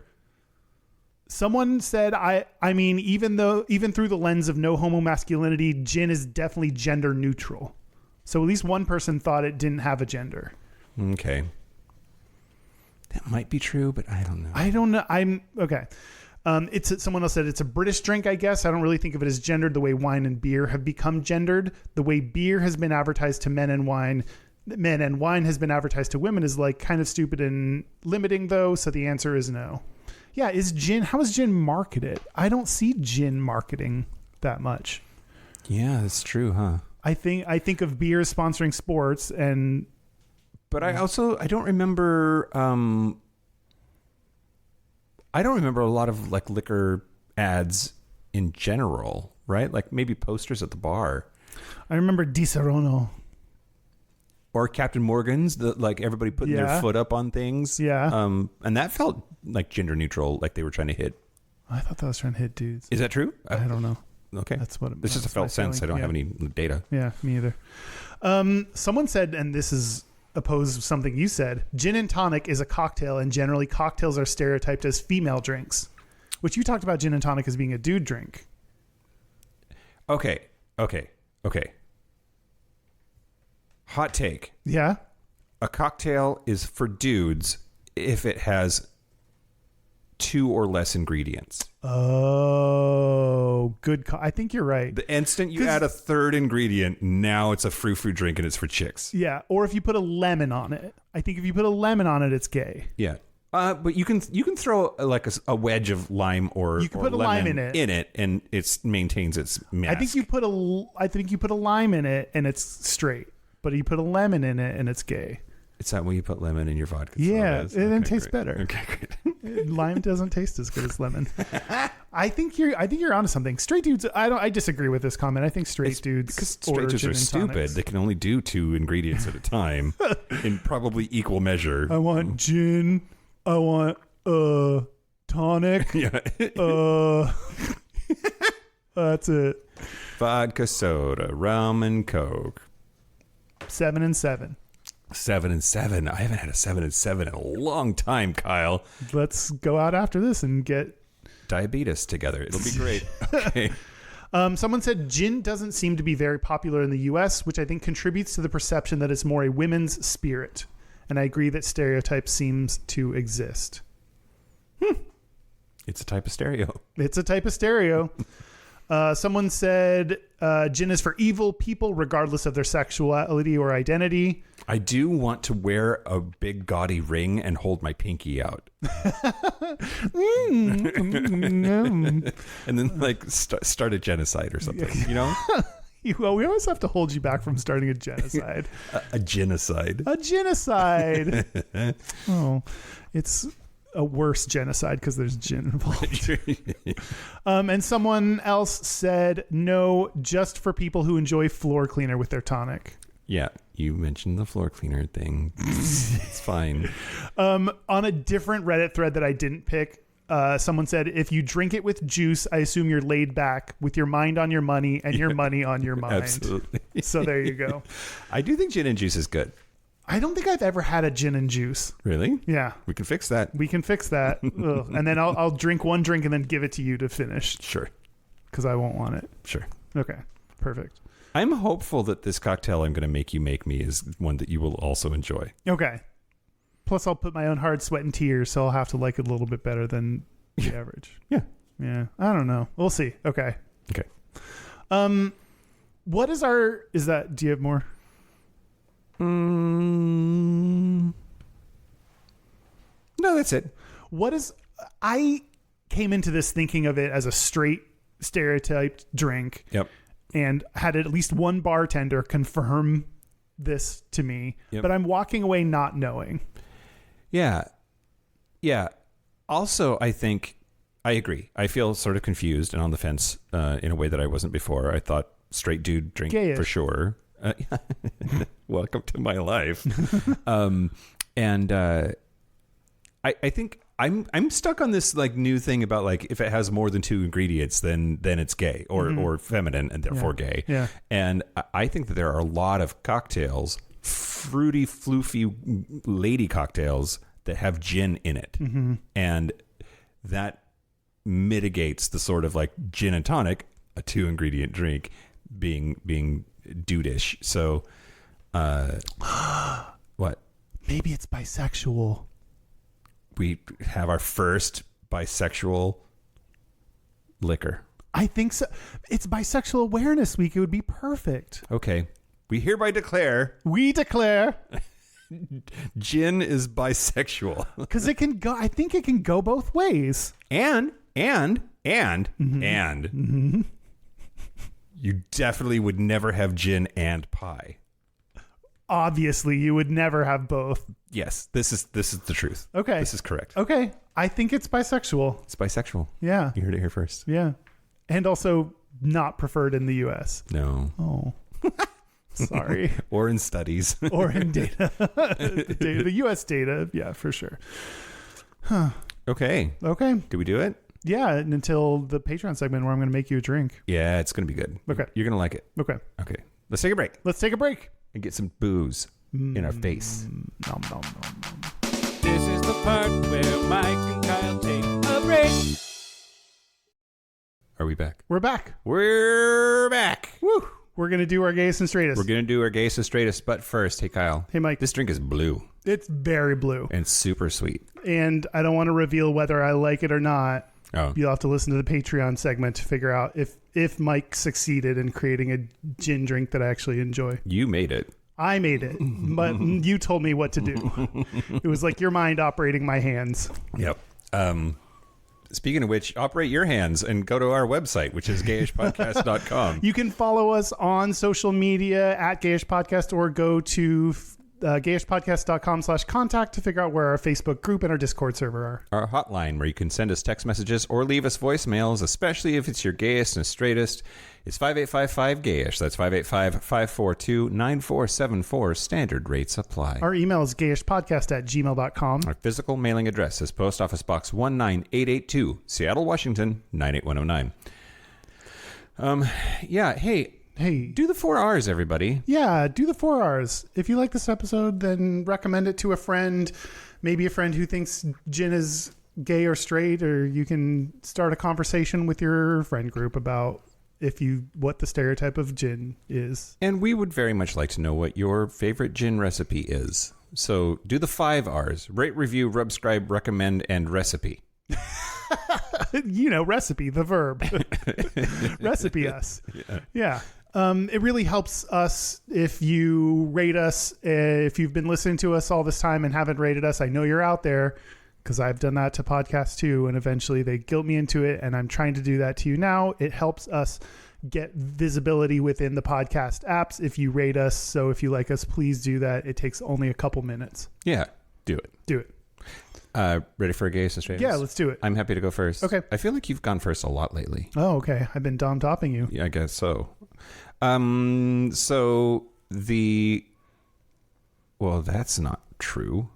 Someone said, I mean, even through the lens of no homo masculinity, gin is definitely gender neutral. So at least one person thought it didn't have a gender. Okay. That might be true, but I don't know. I don't know. I'm okay. Someone else said it's a British drink, I guess. I don't really think of it as gendered the way wine and beer have become gendered. The way beer has been advertised to men and wine has been advertised to women is like kind of stupid and limiting though. So the answer is no. Yeah. How is gin marketed? I don't see gin marketing that much. Yeah, that's true, huh? I think of beer sponsoring sports but I don't remember a lot of like liquor ads in general, right? Like maybe posters at the bar. I remember Di Serono. Or Captain Morgan's, like everybody putting their foot up on things. Yeah. And that felt like gender neutral, like they were trying to hit. I thought that was trying to hit dudes. Is that true? I don't know. Okay. That's what it's just a felt sense. I don't have any data. Yeah, me either. Someone said, and this is opposed to something you said, gin and tonic is a cocktail, and generally cocktails are stereotyped as female drinks, which you talked about gin and tonic as being a dude drink. Okay. Hot take. Yeah. A cocktail is for dudes if it has 2 or less ingredients. Oh, good. I think you're right. The instant you add a third ingredient, now it's a frou-frou drink and it's for chicks. Yeah. Or if you put a lemon on it. I think if you put a lemon on it, it's gay. Yeah. But you can throw like a wedge of lime or you can put a lime in it, and it maintains its mask. I think you put a lime in it and it's straight, but you put a lemon in it and it's gay. It's that when you put lemon in your vodka. Yeah, it then tastes great. better. Okay, great. Lime doesn't taste as good as lemon. I think you're onto something. Straight dudes. I disagree with this comment. I think straight dudes because straight dudes are stupid. They can only do 2 ingredients at a time in probably equal measure. I want gin. I want tonic. Yeah. That's it. Vodka, soda, rum, and Coke. 7 and 7. 7 and 7. I haven't had a 7 and 7 in a long time, Kyle. Let's go out after this and get diabetes together. It'll be great. Okay. Someone said gin doesn't seem to be very popular in the U.S., which I think contributes to the perception that it's more a women's spirit. And I agree that stereotype seems to exist. It's a type of stereo. It's a type of stereo. Someone said gin is for evil people, regardless of their sexuality or identity. I do want to wear a big gaudy ring and hold my pinky out. And then like start a genocide or something, you know? Well, we always have to hold you back from starting a genocide. A genocide. A genocide. Oh, it's a worse genocide because there's gin involved. And someone else said, no, just for people who enjoy floor cleaner with their tonic. Yeah, you mentioned the floor cleaner thing. It's fine. On a different Reddit thread that I didn't pick, someone said, if you drink it with juice, I assume you're laid back with your mind on your money and your money on your mind. Absolutely. So there you go. I do think gin and juice is good. I don't think I've ever had a gin and juice. Really? Yeah. We can fix that. We can fix that. And then I'll drink one drink and then give it to you to finish. Sure. because I won't want it. Sure. Okay, perfect. I'm hopeful that this cocktail I'm going to make me is one that you will also enjoy. Okay. Plus, I'll put my own hard sweat and tears, so I'll have to like it a little bit better than the average. Yeah. Yeah. I don't know. We'll see. Okay. Okay. What is do you have more? No, that's it. I came into this thinking of it as a straight stereotyped drink. Yep. And had at least one bartender confirm this to me. Yep. But I'm walking away not knowing. Yeah. Yeah. Also, I think I agree. I feel sort of confused and on the fence in a way that I wasn't before. I thought straight dude drink Gayish. for sure. Welcome to my life. I think I'm stuck on this like new thing about like if it has more than 2 ingredients, then it's gay or feminine and therefore gay. Yeah. And I think that there are a lot of cocktails, fruity, floofy lady cocktails that have gin in it, and that mitigates the sort of like gin and tonic, a 2 ingredient drink, being dudish. So, what? Maybe it's bisexual. We have our first bisexual liquor. I think so. It's Bisexual Awareness Week. It would be perfect. Okay. We hereby declare We declare, gin is bisexual. because it can go. I think it can go both ways. And you definitely would never have gin and pie. Obviously, you would never have both. Yes, this is the truth. Okay. This is correct. Okay. I think it's bisexual. It's bisexual. Yeah. You heard it here first. Yeah. And also not preferred in the U.S. No. Oh. Sorry. Or in studies. Or in data. The U.S. data. Yeah, for sure. Okay. Okay. Did we do it? Yeah, until the Patreon segment where I'm going to make you a drink. Yeah, it's going to be good. Okay. You're going to like it. Okay. Okay. Let's take a break Let's take a break. and get some booze in our face. Nom, nom, nom, nom. This is the part where Mike and Kyle take a break. Are we back? We're back. We're back. Woo. We're going to do our Gayest and Straightest. We're going to do our Gayest and Straightest, but first, hey Kyle. Hey, Mike. This drink is blue It's very blue. and super sweet. And I don't want to reveal whether I like it or not. Oh. You'll have to listen to the Patreon segment to figure out if Mike succeeded in creating a gin drink that I actually enjoy. You made it. I made it, but you told me what to do. It was like your mind operating my hands. Yep. Speaking of which, operate your hands and go to our website, which is gayishpodcast.com. You can follow us on social media at Gayish Podcast or go to gayishpodcast.com/contact to figure out where our Facebook group and our Discord server are. Our hotline, where you can send us text messages or leave us voicemails, especially if it's your gayest and straightest, is 5855-GAYISH. That's 585-542-9474. Standard rates apply. Our email is gayishpodcast@gmail.com. Our physical mailing address is Post Office Box 19882, Seattle, Washington, 98109. Yeah, hey, do the 4 R's, everybody. Yeah, do the 4 R's. If you like this episode, then recommend it to a friend, maybe a friend who thinks gin is gay or straight, or you can start a conversation with your friend group about what the stereotype of gin is. And we would very much like to know what your favorite gin recipe is. So do the 5 R's. Rate, review, subscribe, recommend, and recipe. Recipe, the verb. Recipe us. Yeah. It really helps us if you rate us. If you've been listening to us all this time and haven't rated us, I know you're out there, because I've done that to podcasts too, and eventually they guilt me into it, and I'm trying to do that to you now. It helps us get visibility within the podcast apps if you rate us. So if you like us, please do that. It takes only a couple minutes. Yeah, do it. Do it. Ready for a Gayest and Straightest? Yeah, let's do it. I'm happy to go first. Okay. I feel like you've gone first a lot lately. Oh, okay. I've been topping you. Yeah, I guess so. Well, that's not true.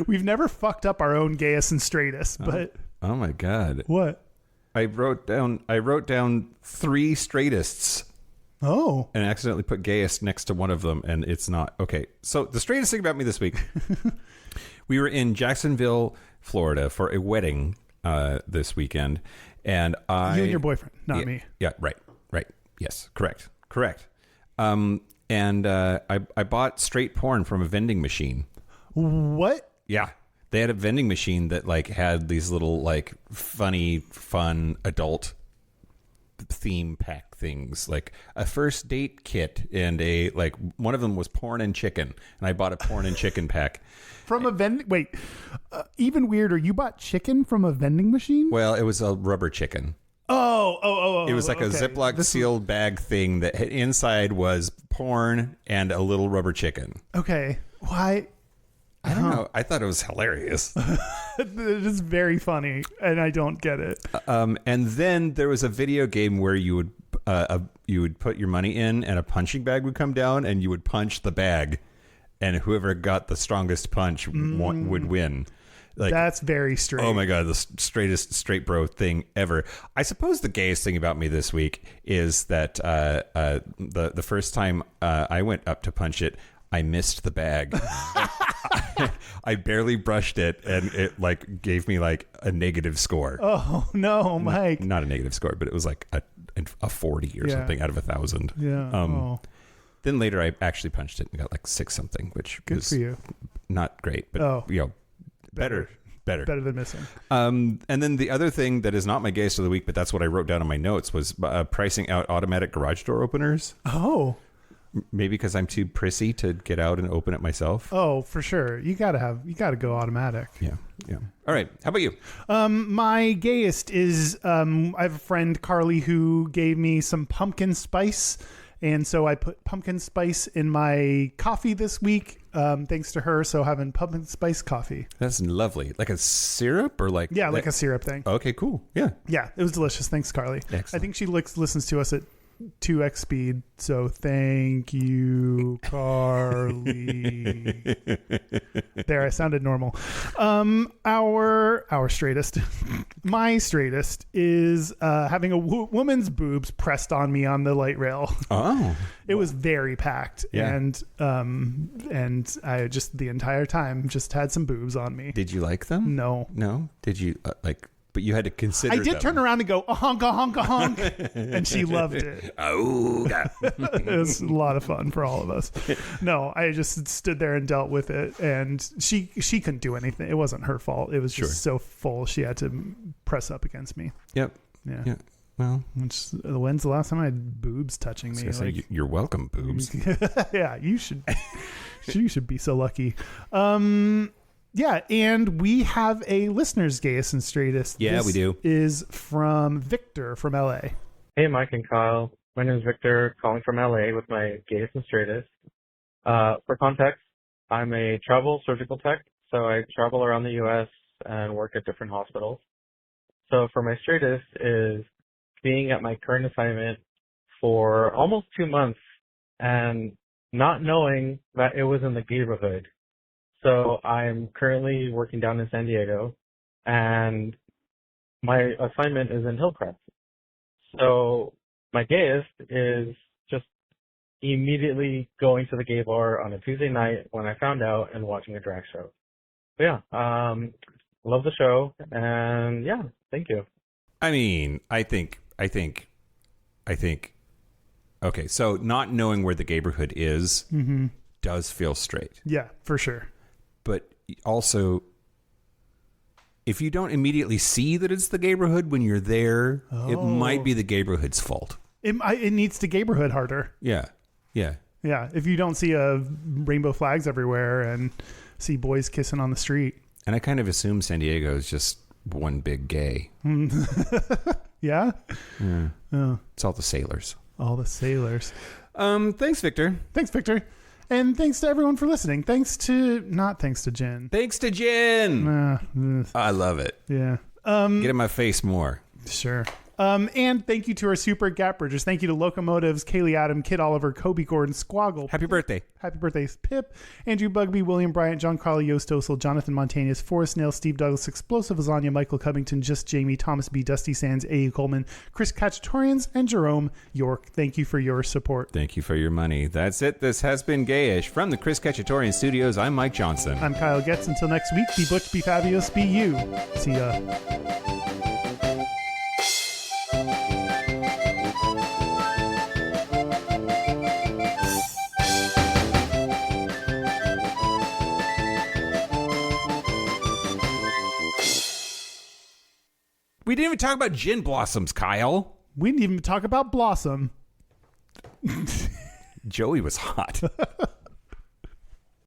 We've never fucked up our own Gayest and Straightest, but Oh my God. what? I wrote down 3 straightists Oh, and accidentally put gayest next to one of them, and it's not. Okay, so the straightest thing about me this week, we were in Jacksonville, Florida for a wedding this weekend, and You and your boyfriend, not me. Yeah, right. Yes, correct. And I bought straight porn from a vending machine. What? Yeah. They had a vending machine that like had these little like funny, fun adult theme pack things, like a first date kit and a like one of them was porn and chicken, and I bought a porn and chicken pack From a vending... Wait, even weirder, you bought chicken from a vending machine? Well, it was a rubber chicken. Oh. It was like a Ziploc sealed bag thing that inside was porn and a little rubber chicken. Okay. Why? I don't know. I thought it was hilarious. It is very funny, and I don't get it. And then there was a video game where you would put your money in, and a punching bag would come down, and you would punch the bag, and whoever got the strongest punch would win. Like, that's very straight. Oh my God, the straightest straight bro thing ever. I suppose the gayest thing about me this week is that the first time I went up to punch it, I missed the bag. I barely brushed it, and it like gave me like a negative score. Oh no, Mike! Not a negative score, but it was like a 40 or something out of 1,000. Yeah. Then later, I actually punched it and got like 6 something, which good was for you. Not great, but better. Better than missing. And then the other thing that is not my gayest of the week, but that's what I wrote down in my notes, was pricing out automatic garage door openers. Oh. Maybe because I'm too prissy to get out and open it myself. Oh, for sure. You gotta go automatic. Yeah. All right. How about you? My gayest is I have a friend, Carly, who gave me some pumpkin spice. And so I put pumpkin spice in my coffee this week, thanks to her. So having pumpkin spice coffee. That's lovely. Like a syrup or like... Yeah, like a syrup thing. Okay, cool. Yeah. Yeah, it was delicious. Thanks, Carly. Excellent. I think she listens to us at 2x speed. So thank you, Carly. There, I sounded normal. Our straightest, my straightest is having a woman's boobs pressed on me on the light rail. Oh, it was very packed, yeah. and I just the entire time just had some boobs on me. Did you like them? No. Did you like? But you had to consider. I did them. turn around and go a honk, and she loved it. Oh, God. It was a lot of fun for all of us. No, I just stood there and dealt with it, and she couldn't do anything. It wasn't her fault. It was just so full. She had to press up against me. Yep. Yeah. Well, when's the last time I had boobs touching me? Say, you're welcome, boobs. Yeah, you should. You should be so lucky. Yeah, and we have a listener's gayest and straightest. Yeah, this we do. Is from Victor from LA. Hey, Mike and Kyle. My name is Victor, calling from LA with my gayest and straightest. For context, I'm a travel surgical tech, so I travel around the U.S. and work at different hospitals. So for my straightest is being at my current assignment for almost 2 months and not knowing that it was in the neighborhood. So I'm currently working down in San Diego, and my assignment is in Hillcrest. So my gayest is just immediately going to the gay bar on a Tuesday night when I found out and watching a drag show. But yeah, love the show, and yeah, thank you. I mean, I think. Okay, so not knowing where the neighborhood is does feel straight. Yeah, for sure. But also, if you don't immediately see that it's the neighborhood when you're there, it might be the neighborhood's fault. It needs to neighborhood harder. Yeah. Yeah, if you don't see rainbow flags everywhere and see boys kissing on the street. And I kind of assume San Diego is just one big gay. Yeah? Oh. It's all the sailors. All the sailors. Thanks, Victor. Thanks, Victor. And thanks to everyone for listening. Not thanks to Jen. Thanks to Jen. I love it. Yeah. Get in my face more. Sure. And thank you to our super gap bridgers. Thank you to Locomotives, Kaylee Adam, Kid Oliver, Kobe Gordon, Squoggle. Happy birthday. Happy birthday, Pip, Andrew Bugby, William Bryant, John Carly, Yost Osel, Jonathan Montanus, Forrest Nail, Steve Douglas, Explosive Lasagna, Michael Covington, Just Jamie, Thomas B, Dusty Sands, A.U. Coleman, Chris Kachatorians, and Jerome York. Thank you for your support. Thank you for your money. That's it. This has been Gayish. From the Chris Kachatorian Studios, I'm Mike Johnson. I'm Kyle Getz. Until next week, be Butch, be fabulous, be you. See ya. We didn't even talk about gin blossoms, Kyle. We didn't even talk about Blossom. Joey was hot.